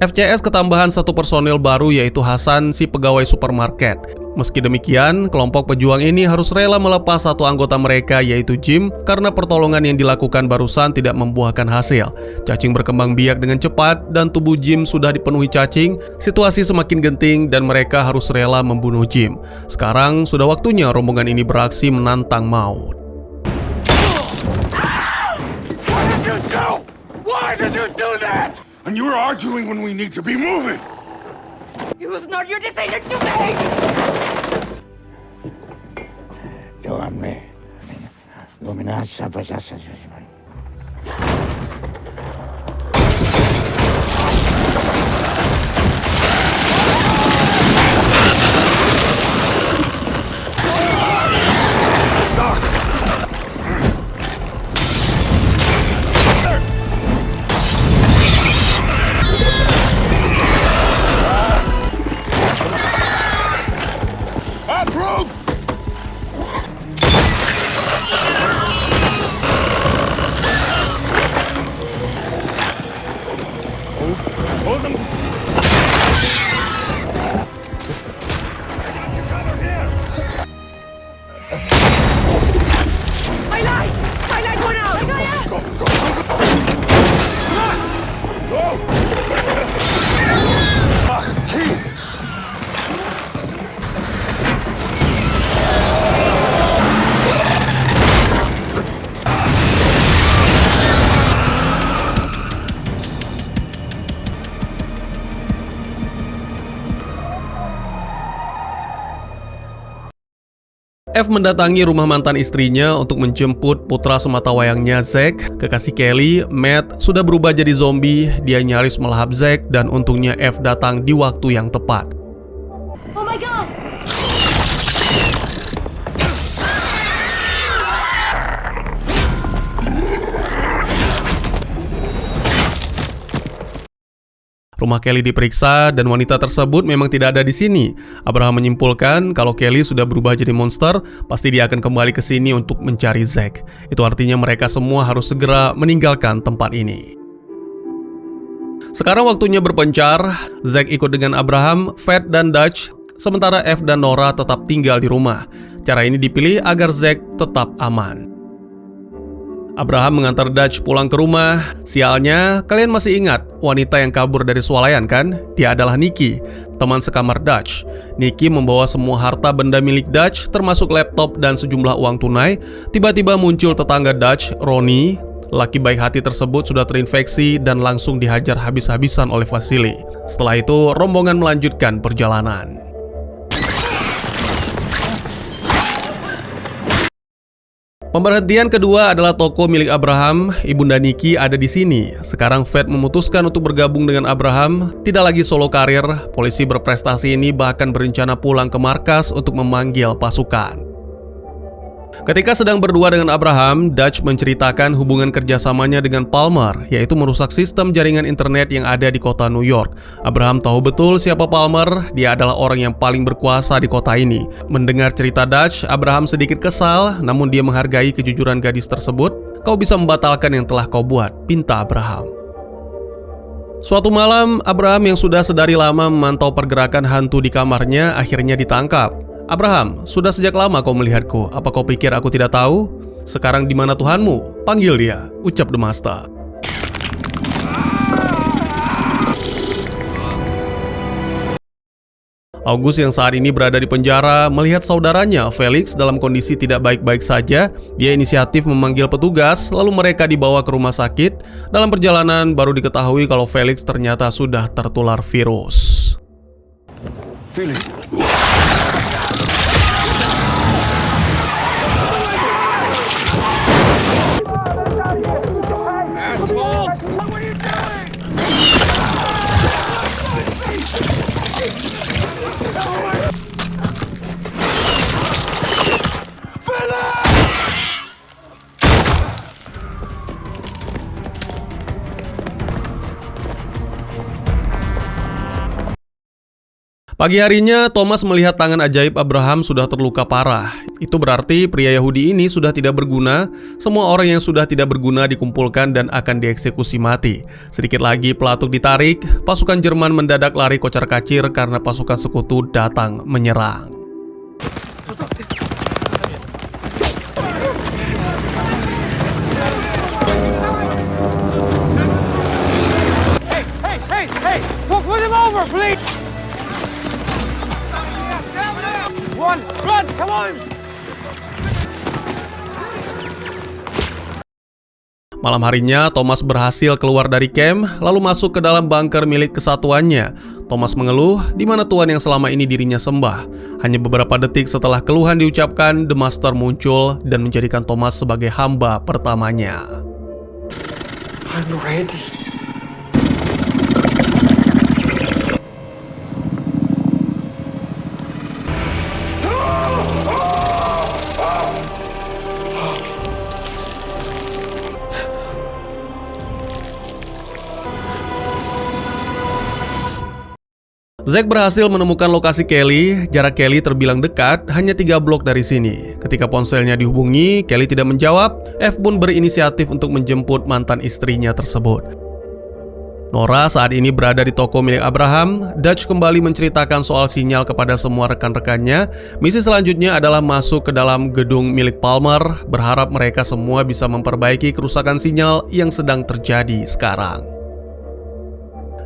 FCS ketambahan satu personil baru yaitu Hasan, si pegawai supermarket. Meski demikian, kelompok pejuang ini harus rela melepas satu anggota mereka yaitu Jim karena pertolongan yang dilakukan barusan tidak membuahkan hasil. Cacing berkembang biak dengan cepat dan tubuh Jim sudah dipenuhi cacing. Situasi semakin genting dan mereka harus rela membunuh Jim. Sekarang sudah waktunya rombongan ini beraksi menantang maut. Why did you do that? And you were arguing when we need to be moving. It was not your decision to make! Doamne, luminați-a văzasă. F mendatangi rumah mantan istrinya untuk menjemput putra sematawayangnya Zack. Kekasih Kelly, Matt, sudah berubah jadi zombie. Dia nyaris melahap Zack dan untungnya F datang di waktu yang tepat. Oh my god! Rumah Kelly diperiksa dan wanita tersebut memang tidak ada di sini. Abraham menyimpulkan kalau Kelly sudah berubah jadi monster, pasti dia akan kembali ke sini untuk mencari Zack. Itu artinya mereka semua harus segera meninggalkan tempat ini. Sekarang waktunya berpencar. Zack ikut dengan Abraham, Fat, dan Dutch, sementara F dan Nora tetap tinggal di rumah. Cara ini dipilih agar Zack tetap aman. Abraham mengantar Dutch pulang ke rumah. Sialnya, kalian masih ingat wanita yang kabur dari swalayan kan? Dia adalah Nikki, teman sekamar Dutch. Nikki membawa semua harta benda milik Dutch, termasuk laptop dan sejumlah uang tunai. Tiba-tiba muncul tetangga Dutch, Ronnie. Laki baik hati tersebut sudah terinfeksi dan langsung dihajar habis-habisan oleh Vasily. Setelah itu, rombongan melanjutkan perjalanan. Pemberhentian kedua adalah toko milik Abraham. Ibunda Nikki ada di sini. Sekarang Fat memutuskan untuk bergabung dengan Abraham. Tidak lagi solo karir, polisi berprestasi ini bahkan berencana pulang ke markas untuk memanggil pasukan. Ketika sedang berdua dengan Abraham, Dutch menceritakan hubungan kerjasamanya dengan Palmer, yaitu merusak sistem jaringan internet yang ada di kota New York. Abraham tahu betul siapa Palmer, dia adalah orang yang paling berkuasa di kota ini. Mendengar cerita Dutch, Abraham sedikit kesal, namun dia menghargai kejujuran gadis tersebut. Kau bisa membatalkan yang telah kau buat, pinta Abraham. Suatu malam, Abraham yang sudah sedari lama memantau pergerakan hantu di kamarnya akhirnya ditangkap. Abraham, sudah sejak lama kau melihatku. Apa kau pikir aku tidak tahu? Sekarang di mana Tuhanmu? Panggil dia, ucap The Master. August yang saat ini berada di penjara melihat saudaranya Felix dalam kondisi tidak baik-baik saja. Dia inisiatif memanggil petugas, lalu mereka dibawa ke rumah sakit. Dalam perjalanan baru diketahui kalau Felix ternyata sudah tertular virus. Felix. Pagi harinya, Thomas melihat tangan ajaib Abraham sudah terluka parah. Itu berarti pria Yahudi ini sudah tidak berguna. Semua orang yang sudah tidak berguna dikumpulkan dan akan dieksekusi mati. Sedikit lagi pelatuk ditarik, pasukan Jerman mendadak lari kocar-kacir karena pasukan sekutu datang menyerang. Hey! Put him over, please! Run! Come on! Malam harinya, Thomas berhasil keluar dari camp, lalu masuk ke dalam bunker milik kesatuannya. Thomas mengeluh, di mana Tuhan yang selama ini dirinya sembah. Hanya beberapa detik setelah keluhan diucapkan, The Master muncul dan menjadikan Thomas sebagai hamba pertamanya. I'm ready. Zack berhasil menemukan lokasi Kelly. Jarak Kelly terbilang dekat, hanya 3 blok dari sini. Ketika ponselnya dihubungi, Kelly tidak menjawab. F pun berinisiatif untuk menjemput mantan istrinya tersebut. Nora saat ini berada di toko milik Abraham. Dutch kembali menceritakan soal sinyal kepada semua rekan-rekannya. Misi selanjutnya adalah masuk ke dalam gedung milik Palmer, berharap mereka semua bisa memperbaiki kerusakan sinyal yang sedang terjadi sekarang.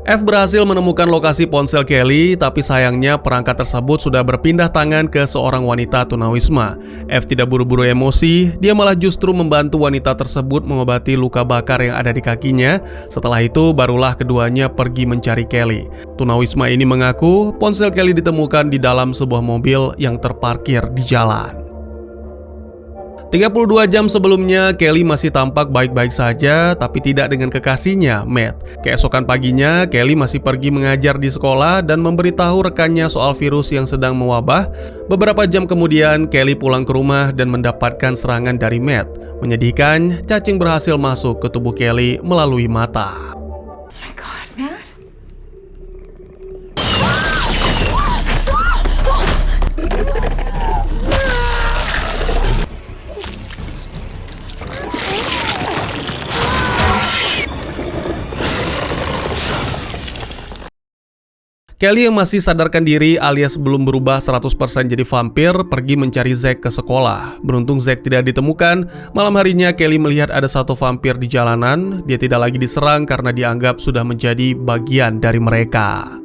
F berhasil menemukan lokasi ponsel Kelly, tapi sayangnya perangkat tersebut sudah berpindah tangan ke seorang wanita tunawisma. F tidak buru-buru emosi, dia malah justru membantu wanita tersebut mengobati luka bakar yang ada di kakinya. Setelah itu, barulah keduanya pergi mencari Kelly. Tunawisma ini mengaku ponsel Kelly ditemukan di dalam sebuah mobil yang terparkir di jalan. 32 jam sebelumnya, Kelly masih tampak baik-baik saja, tapi tidak dengan kekasihnya, Matt. Keesokan paginya, Kelly masih pergi mengajar di sekolah dan memberitahu rekannya soal virus yang sedang mewabah. Beberapa jam kemudian, Kelly pulang ke rumah dan mendapatkan serangan dari Matt. Menyedihkan, cacing berhasil masuk ke tubuh Kelly melalui mata. Oh my God, Matt. Kelly yang masih sadarkan diri alias belum berubah 100% jadi vampir pergi mencari Zack ke sekolah. Beruntung Zack tidak ditemukan. Malam harinya Kelly melihat ada satu vampir di jalanan. Dia tidak lagi diserang karena dianggap sudah menjadi bagian dari mereka.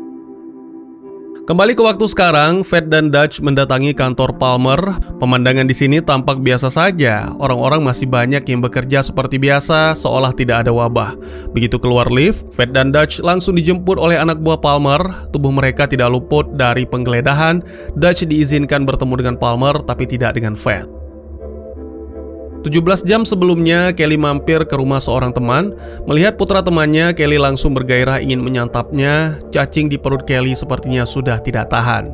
Kembali ke waktu sekarang, Fat dan Dutch mendatangi kantor Palmer. Pemandangan di sini tampak biasa saja. Orang-orang masih banyak yang bekerja seperti biasa, seolah tidak ada wabah. Begitu keluar lift, Fat dan Dutch langsung dijemput oleh anak buah Palmer. Tubuh mereka tidak luput dari penggeledahan. Dutch diizinkan bertemu dengan Palmer, tapi tidak dengan Fat. 17 jam sebelumnya, Kelly mampir ke rumah seorang teman. Melihat putra temannya, Kelly langsung bergairah ingin menyantapnya. Cacing di perut Kelly sepertinya sudah tidak tahan.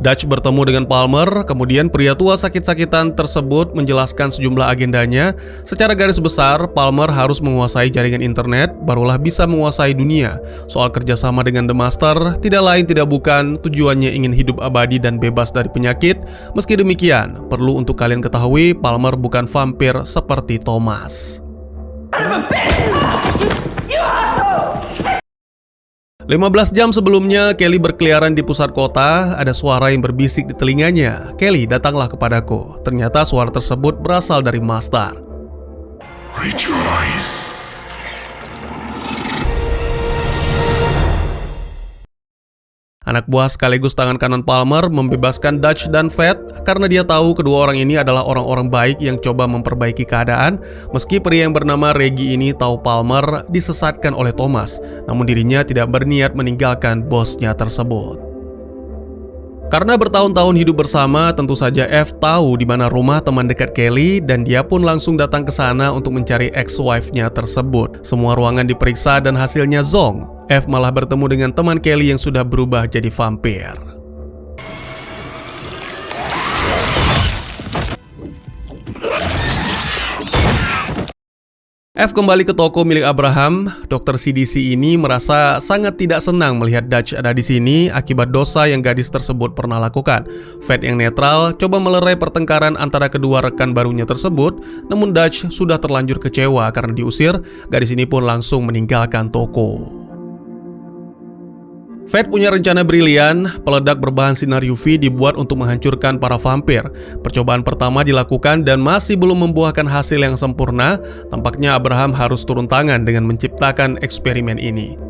Dutch bertemu dengan Palmer, kemudian pria tua sakit-sakitan tersebut menjelaskan sejumlah agendanya. Secara garis besar, Palmer harus menguasai jaringan internet, barulah bisa menguasai dunia. Soal kerjasama dengan The Master, tidak lain tidak bukan tujuannya ingin hidup abadi dan bebas dari penyakit. Meski demikian, perlu untuk kalian ketahui, Palmer bukan vampir seperti Thomas. 15 jam sebelumnya, Kelly berkeliaran di pusat kota. Ada suara yang berbisik di telinganya. "Kelly, datanglah kepadaku." Ternyata suara tersebut berasal dari Master. Rejoice. Anak buah sekaligus tangan kanan Palmer membebaskan Dutch dan Fat karena dia tahu kedua orang ini adalah orang-orang baik yang coba memperbaiki keadaan. Meski pria yang bernama Reggie ini tahu Palmer disesatkan oleh Thomas, namun dirinya tidak berniat meninggalkan bosnya tersebut. Karena bertahun-tahun hidup bersama, tentu saja F tahu di mana rumah teman dekat Kelly dan dia pun langsung datang ke sana untuk mencari ex-wife-nya tersebut. Semua ruangan diperiksa dan hasilnya zonk. F malah bertemu dengan teman Kelly yang sudah berubah jadi vampir. F kembali ke toko milik Abraham. Dokter CDC ini merasa sangat tidak senang melihat Dutch ada di sini akibat dosa yang gadis tersebut pernah lakukan. Fat yang netral coba melerai pertengkaran antara kedua rekan barunya tersebut, namun Dutch sudah terlanjur kecewa karena diusir. Gadis ini pun langsung meninggalkan toko. Fat punya rencana brilian. Peledak berbahan sinar UV dibuat untuk menghancurkan para vampir. Percobaan pertama dilakukan dan masih belum membuahkan hasil yang sempurna. Tampaknya Abraham harus turun tangan dengan menciptakan eksperimen ini.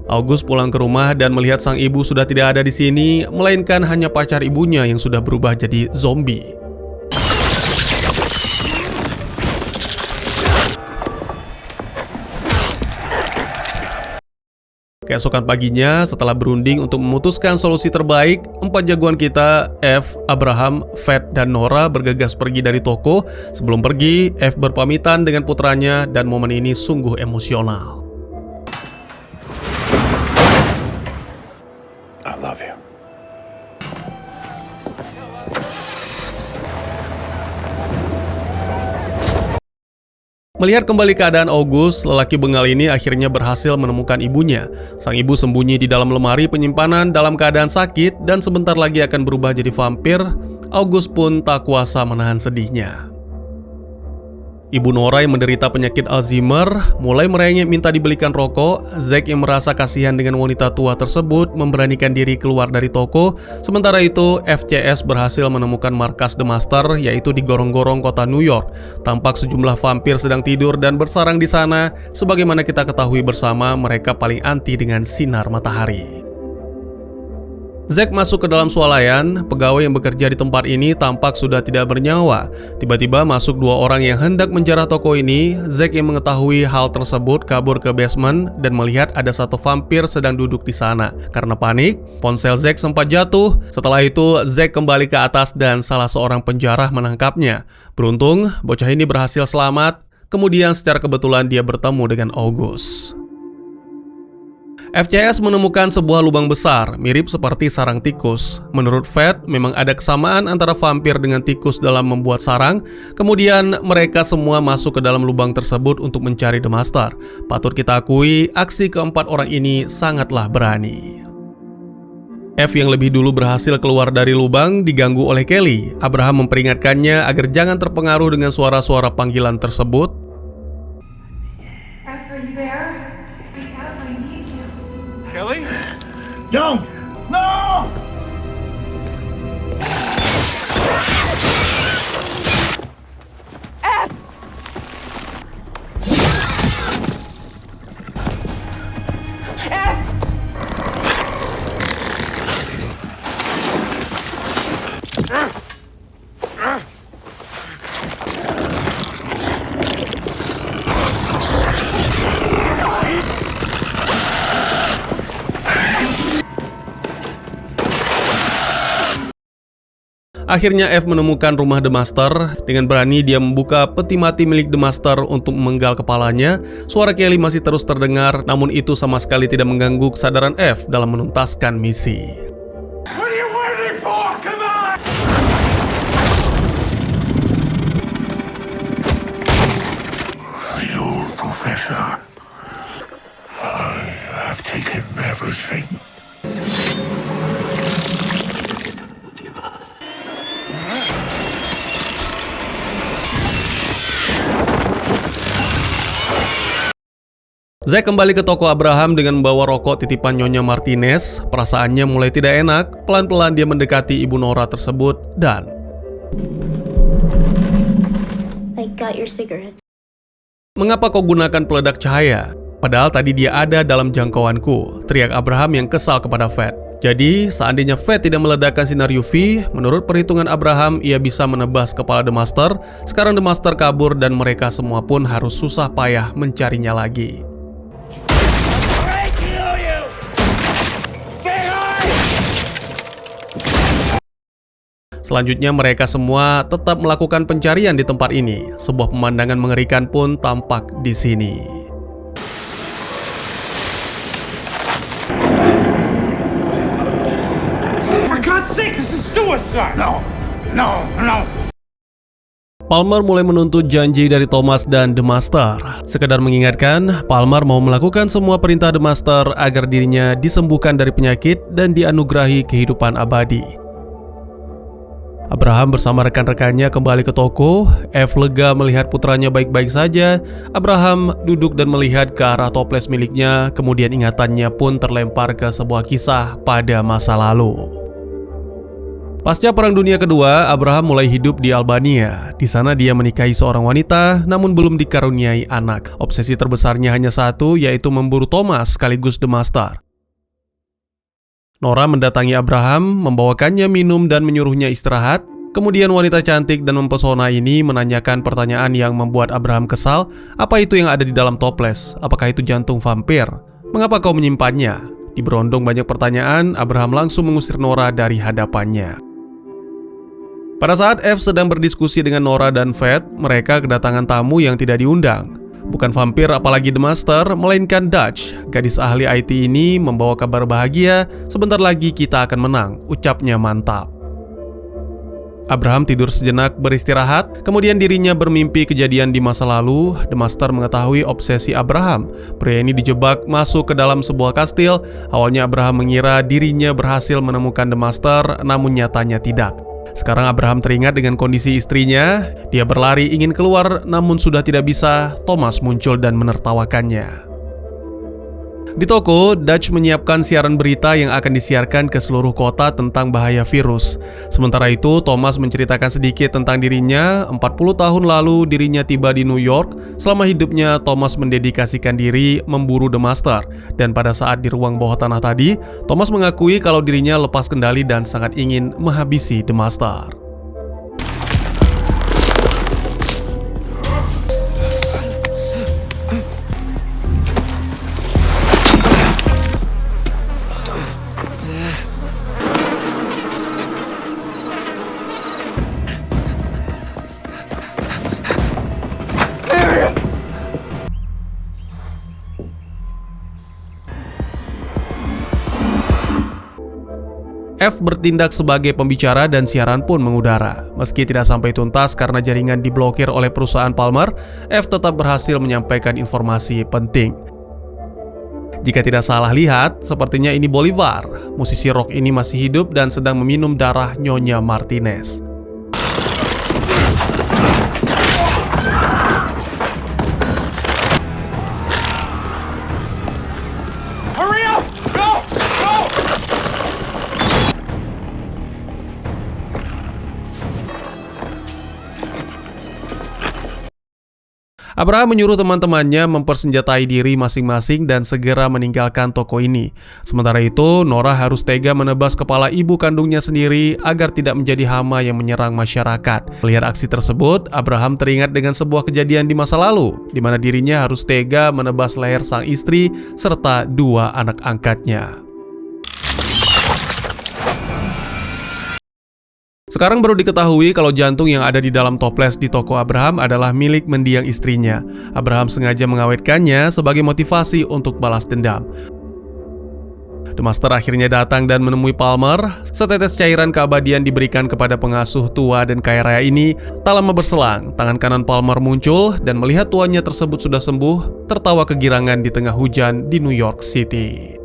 August pulang ke rumah dan melihat sang ibu sudah tidak ada di sini, melainkan hanya pacar ibunya yang sudah berubah jadi zombie. Keesokan paginya, setelah berunding untuk memutuskan solusi terbaik, 4 jagoan kita, F, Abraham, Fat, dan Nora bergegas pergi dari toko. Sebelum pergi, F berpamitan dengan putranya dan momen ini sungguh emosional. I love you. Melihat kembali keadaan August, lelaki bengal ini akhirnya berhasil menemukan ibunya. Sang ibu sembunyi di dalam lemari penyimpanan dalam keadaan sakit dan sebentar lagi akan berubah jadi vampir. August pun tak kuasa menahan sedihnya. Ibu Nora yang menderita penyakit Alzheimer mulai merengek minta dibelikan rokok. Zack yang merasa kasihan dengan wanita tua tersebut memberanikan diri keluar dari toko. Sementara itu, FCS berhasil menemukan markas The Master, yaitu di gorong-gorong kota New York. Tampak sejumlah vampir sedang tidur dan bersarang di sana. Sebagaimana kita ketahui bersama, mereka paling anti dengan sinar matahari. Zack masuk ke dalam swalayan. Pegawai yang bekerja di tempat ini tampak sudah tidak bernyawa. Tiba-tiba masuk 2 orang yang hendak menjarah toko ini. Zack yang mengetahui hal tersebut kabur ke basement dan melihat ada 1 vampir sedang duduk di sana. Karena panik, ponsel Zack sempat jatuh. Setelah itu, Zack kembali ke atas dan salah seorang penjarah menangkapnya. Beruntung, bocah ini berhasil selamat. Kemudian secara kebetulan dia bertemu dengan August. FCS menemukan sebuah lubang besar, mirip seperti sarang tikus. Menurut Fat, memang ada kesamaan antara vampir dengan tikus dalam membuat sarang. Kemudian, mereka semua masuk ke dalam lubang tersebut untuk mencari The Master. Patut kita akui, aksi keempat orang ini sangatlah berani. F yang lebih dulu berhasil keluar dari lubang diganggu oleh Kelly. Abraham memperingatkannya agar jangan terpengaruh dengan suara-suara panggilan tersebut. F, are you there? F, I need you. Kelly? Don't! No! Akhirnya F menemukan rumah The Master. Dengan berani dia membuka peti mati milik The Master untuk memenggal kepalanya. Suara Kelly masih terus terdengar, namun itu sama sekali tidak mengganggu kesadaran F dalam menuntaskan misi. What do you want? Zack kembali ke toko Abraham dengan membawa rokok titipan Nyonya Martinez. Perasaannya mulai tidak enak. Pelan-pelan dia mendekati ibu Nora tersebut dan... I got your cigarettes. "Mengapa kau gunakan peledak cahaya? Padahal tadi dia ada dalam jangkauanku," teriak Abraham yang kesal kepada Fat. Jadi, seandainya Fat tidak meledakkan sinar UV, menurut perhitungan Abraham, ia bisa menebas kepala The Master. Sekarang The Master kabur dan mereka semua pun harus susah payah mencarinya lagi. Selanjutnya mereka semua tetap melakukan pencarian di tempat ini. Sebuah pemandangan mengerikan pun tampak di sini. For God's sake, this is suicide! No. Palmer mulai menuntut janji dari Thomas dan The Master. Sekedar mengingatkan, Palmer mau melakukan semua perintah The Master agar dirinya disembuhkan dari penyakit dan dianugerahi kehidupan abadi. Abraham bersama rekan-rekannya kembali ke toko. F lega melihat putranya baik-baik saja. Abraham duduk dan melihat ke arah toples miliknya, kemudian ingatannya pun terlempar ke sebuah kisah pada masa lalu. Pasca Perang Dunia Kedua, Abraham mulai hidup di Albania. Di sana dia menikahi seorang wanita, namun belum dikaruniai anak. Obsesi terbesarnya hanya satu, yaitu memburu Thomas sekaligus The Master. Nora mendatangi Abraham, membawakannya minum dan menyuruhnya istirahat. Kemudian wanita cantik dan mempesona ini menanyakan pertanyaan yang membuat Abraham kesal. Apa itu yang ada di dalam toples? Apakah itu jantung vampir? Mengapa kau menyimpannya? Diberondong banyak pertanyaan, Abraham langsung mengusir Nora dari hadapannya. Pada saat F sedang berdiskusi dengan Nora dan Fat, mereka kedatangan tamu yang tidak diundang. Bukan vampir apalagi The Master, melainkan Dutch. Gadis ahli IT ini membawa kabar bahagia, "Sebentar lagi kita akan menang," ucapnya mantap. Abraham tidur sejenak beristirahat, kemudian dirinya bermimpi kejadian di masa lalu. The Master mengetahui obsesi Abraham. Pria ini dijebak masuk ke dalam sebuah kastil. Awalnya Abraham mengira dirinya berhasil menemukan The Master, namun nyatanya tidak. Sekarang Abraham teringat dengan kondisi istrinya. Dia berlari ingin keluar, namun sudah tidak bisa. Thomas muncul dan menertawakannya. Di toko, Dutch menyiapkan siaran berita yang akan disiarkan ke seluruh kota tentang bahaya virus. Sementara itu, Thomas menceritakan sedikit tentang dirinya. 40 tahun lalu dirinya tiba di New York. Selama hidupnya, Thomas mendedikasikan diri memburu The Master. Dan pada saat di ruang bawah tanah tadi, Thomas mengakui kalau dirinya lepas kendali dan sangat ingin menghabisi The Master. F bertindak sebagai pembicara dan siaran pun mengudara. Meski tidak sampai tuntas karena jaringan diblokir oleh perusahaan Palmer, F tetap berhasil menyampaikan informasi penting. Jika tidak salah lihat, sepertinya ini Bolivar. Musisi rock ini masih hidup dan sedang meminum darah Nyonya Martinez. Hurry up! Go! Go! Abraham menyuruh teman-temannya mempersenjatai diri masing-masing dan segera meninggalkan toko ini. Sementara itu, Nora harus tega menebas kepala ibu kandungnya sendiri agar tidak menjadi hama yang menyerang masyarakat. Melihat aksi tersebut, Abraham teringat dengan sebuah kejadian di masa lalu, di mana dirinya harus tega menebas leher sang istri serta 2 anak angkatnya. Sekarang baru diketahui kalau jantung yang ada di dalam toples di toko Abraham adalah milik mendiang istrinya. Abraham sengaja mengawetkannya sebagai motivasi untuk balas dendam. The Master akhirnya datang dan menemui Palmer. Setetes cairan keabadian diberikan kepada pengasuh tua dan kaya raya ini. Tak lama berselang, tangan kanan Palmer muncul dan melihat tuannya tersebut sudah sembuh, tertawa kegirangan di tengah hujan di New York City.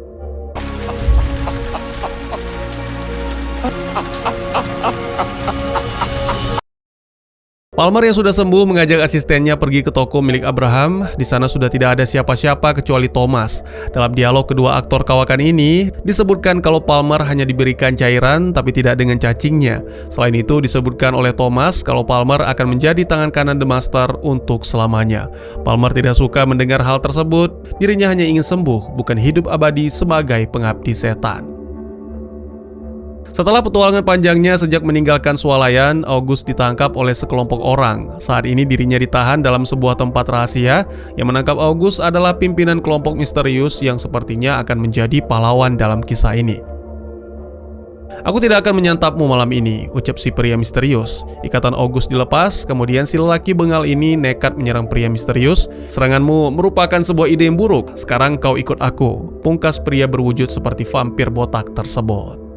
Palmer yang sudah sembuh mengajak asistennya pergi ke toko milik Abraham. Di sana sudah tidak ada siapa-siapa kecuali Thomas. Dalam dialog kedua aktor kawakan ini, disebutkan kalau Palmer hanya diberikan cairan tapi tidak dengan cacingnya. Selain itu, disebutkan oleh Thomas kalau Palmer akan menjadi tangan kanan The Master untuk selamanya. Palmer tidak suka mendengar hal tersebut. Dirinya hanya ingin sembuh, bukan hidup abadi sebagai pengabdi setan. Setelah petualangan panjangnya sejak meninggalkan swalayan, August ditangkap oleh sekelompok orang. Saat ini dirinya ditahan dalam sebuah tempat rahasia. Yang menangkap August adalah pimpinan kelompok misterius yang sepertinya akan menjadi pahlawan dalam kisah ini. "Aku tidak akan menyantapmu malam ini," ucap si pria misterius. Ikatan August dilepas, kemudian si lelaki bengal ini nekat menyerang pria misterius. "Seranganmu merupakan sebuah ide yang buruk. Sekarang kau ikut aku," pungkas pria berwujud seperti vampir botak tersebut.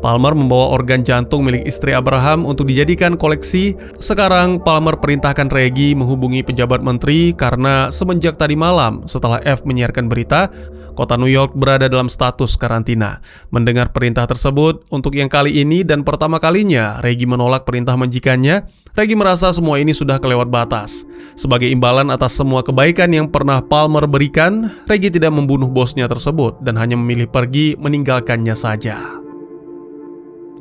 Palmer membawa organ jantung milik istri Abraham untuk dijadikan koleksi. Sekarang Palmer perintahkan Reggie menghubungi pejabat menteri karena semenjak tadi malam setelah F menyiarkan berita, kota New York berada dalam status karantina. Mendengar perintah tersebut, untuk yang kali ini dan pertama kalinya Reggie menolak perintah majikannya. Reggie merasa semua ini sudah kelewat batas. Sebagai imbalan atas semua kebaikan yang pernah Palmer berikan, Reggie tidak membunuh bosnya tersebut dan hanya memilih pergi meninggalkannya saja.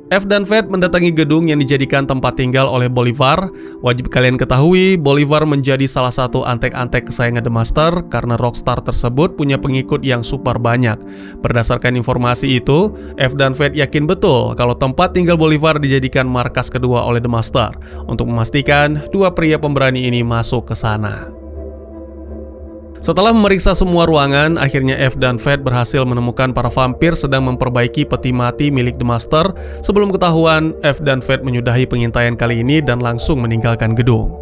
F dan Fed mendatangi gedung yang dijadikan tempat tinggal oleh Bolivar. Wajib kalian ketahui, Bolivar menjadi salah satu antek-antek kesayangan The Master karena rockstar tersebut punya pengikut yang super banyak. Berdasarkan informasi itu, F dan Fed yakin betul kalau tempat tinggal Bolivar dijadikan markas kedua oleh The Master untuk memastikan dua pria pemberani ini masuk ke sana. Setelah memeriksa semua ruangan, akhirnya F dan Fed berhasil menemukan para vampir sedang memperbaiki peti mati milik The Master. Sebelum ketahuan, F dan Fed menyudahi pengintaian kali ini dan langsung meninggalkan gedung.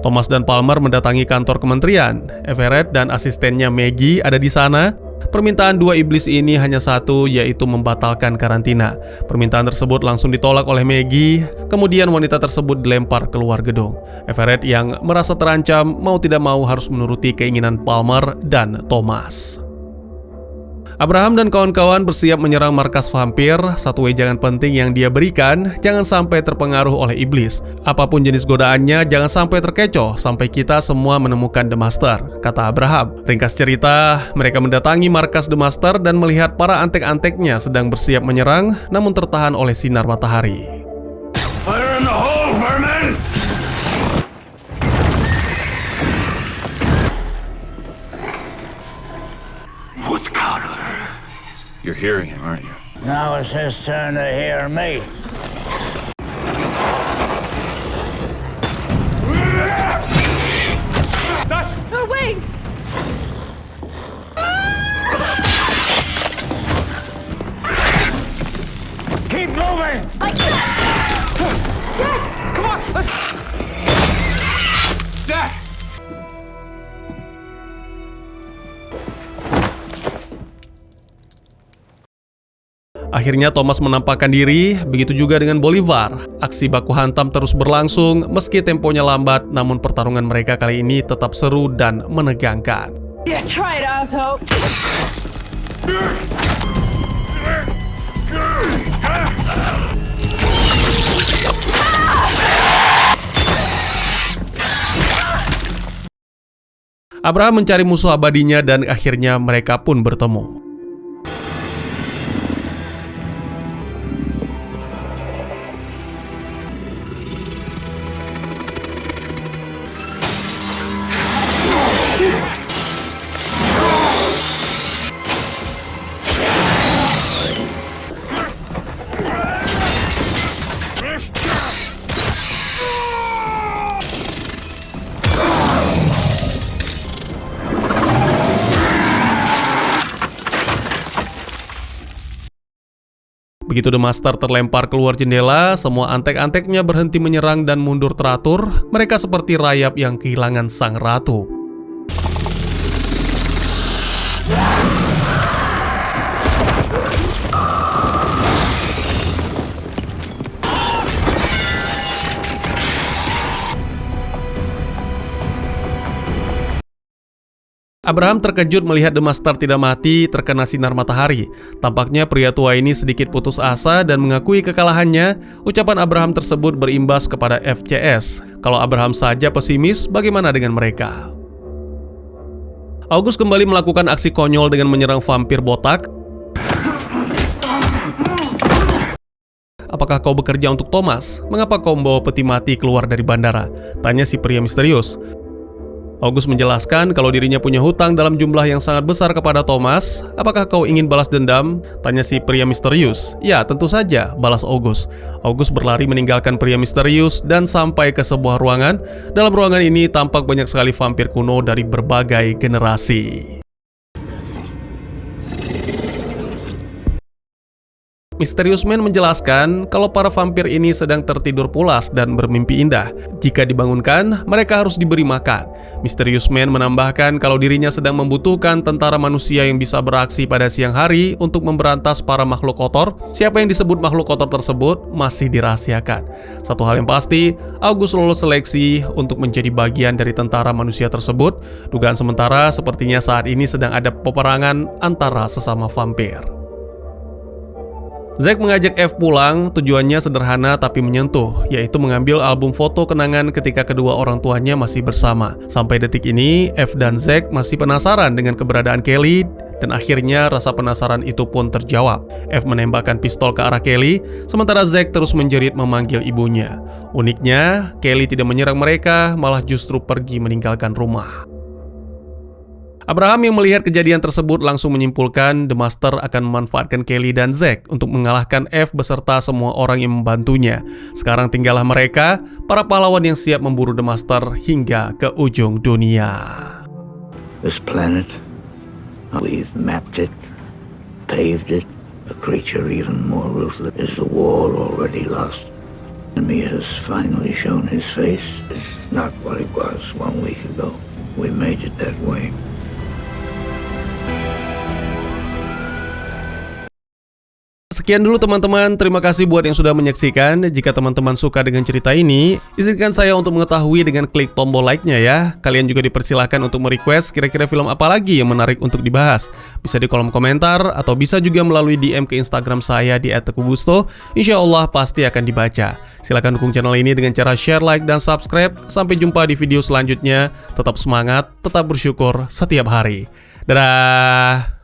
Thomas dan Palmer mendatangi kantor kementerian. Everett dan asistennya Maggie ada di sana. Permintaan dua iblis ini hanya satu, yaitu membatalkan karantina. Permintaan tersebut langsung ditolak oleh Maggie. Kemudian wanita tersebut dilempar keluar gedung. Everett yang merasa terancam mau tidak mau harus menuruti keinginan Palmer dan Thomas. Abraham dan kawan-kawan bersiap menyerang markas vampir. Satu wejangan penting yang dia berikan, jangan sampai terpengaruh oleh iblis. Apapun jenis godaannya, jangan sampai terkecoh sampai kita semua menemukan The Master, kata Abraham. Ringkas cerita, mereka mendatangi markas The Master dan melihat para antek-anteknya sedang bersiap menyerang, namun tertahan oleh sinar matahari. Fire in the hole, vermin! You're hearing him, aren't you? Now it's his turn to hear me. Oh, wait! Keep moving! Come on, let's... Dad! Akhirnya Thomas menampakkan diri, begitu juga dengan Bolivar. Aksi baku hantam terus berlangsung, meski temponya lambat, namun pertarungan mereka kali ini tetap seru dan menegangkan. Yeah, try it, asshole! Abraham mencari musuh abadinya dan akhirnya mereka pun bertemu. Begitu The Master terlempar keluar jendela, semua antek-anteknya berhenti menyerang dan mundur teratur. Mereka seperti rayap yang kehilangan sang ratu. Abraham terkejut melihat The Master tidak mati terkena sinar matahari. Tampaknya pria tua ini sedikit putus asa dan mengakui kekalahannya. Ucapan Abraham tersebut berimbas kepada FCS. Kalau Abraham saja pesimis, bagaimana dengan mereka? August kembali melakukan aksi konyol dengan menyerang vampir botak. Apakah kau bekerja untuk Thomas? Mengapa kau membawa peti mati keluar dari bandara? Tanya si pria misterius. August menjelaskan kalau dirinya punya hutang dalam jumlah yang sangat besar kepada Thomas. Apakah kau ingin balas dendam? Tanya si pria misterius. Ya, tentu saja, balas August. August berlari meninggalkan pria misterius dan sampai ke sebuah ruangan. Dalam ruangan ini tampak banyak sekali vampir kuno dari berbagai generasi. Mysterious Man menjelaskan kalau para vampir ini sedang tertidur pulas dan bermimpi indah. Jika dibangunkan, mereka harus diberi makan. Mysterious Man menambahkan kalau dirinya sedang membutuhkan tentara manusia yang bisa beraksi pada siang hari untuk memberantas para makhluk kotor. Siapa yang disebut makhluk kotor tersebut masih dirahasiakan. Satu hal yang pasti, August lolos seleksi untuk menjadi bagian dari tentara manusia tersebut. Dugaan sementara sepertinya saat ini sedang ada peperangan antara sesama vampir. Zack mengajak F pulang, tujuannya sederhana tapi menyentuh, yaitu mengambil album foto kenangan ketika kedua orang tuanya masih bersama. Sampai detik ini, F dan Zack masih penasaran dengan keberadaan Kelly, dan akhirnya rasa penasaran itu pun terjawab. F menembakkan pistol ke arah Kelly, sementara Zack terus menjerit memanggil ibunya. Uniknya, Kelly tidak menyerang mereka, malah justru pergi meninggalkan rumah. Abraham yang melihat kejadian tersebut langsung menyimpulkan The Master akan memanfaatkan Kelly dan Zack untuk mengalahkan F beserta semua orang yang membantunya. Sekarang tinggallah mereka, para pahlawan yang siap memburu The Master hingga ke ujung dunia. This planet, we've mapped it, paved it. A creature even more ruthless. Is the war already lost? The enemy has finally shown his face. It's not what it was 1 week ago. We made it that way. Sekian dulu teman-teman, terima kasih buat yang sudah menyaksikan. Jika teman-teman suka dengan cerita ini, izinkan saya untuk mengetahui dengan klik tombol like-nya ya. Kalian juga dipersilahkan untuk merequest kira-kira film apa lagi yang menarik untuk dibahas. Bisa di kolom komentar, atau bisa juga melalui DM ke Instagram saya di @teguhgusto. Insya Allah pasti akan dibaca. Silahkan dukung channel ini dengan cara share, like, dan subscribe. Sampai jumpa di video selanjutnya. Tetap semangat, tetap bersyukur setiap hari. Dadah!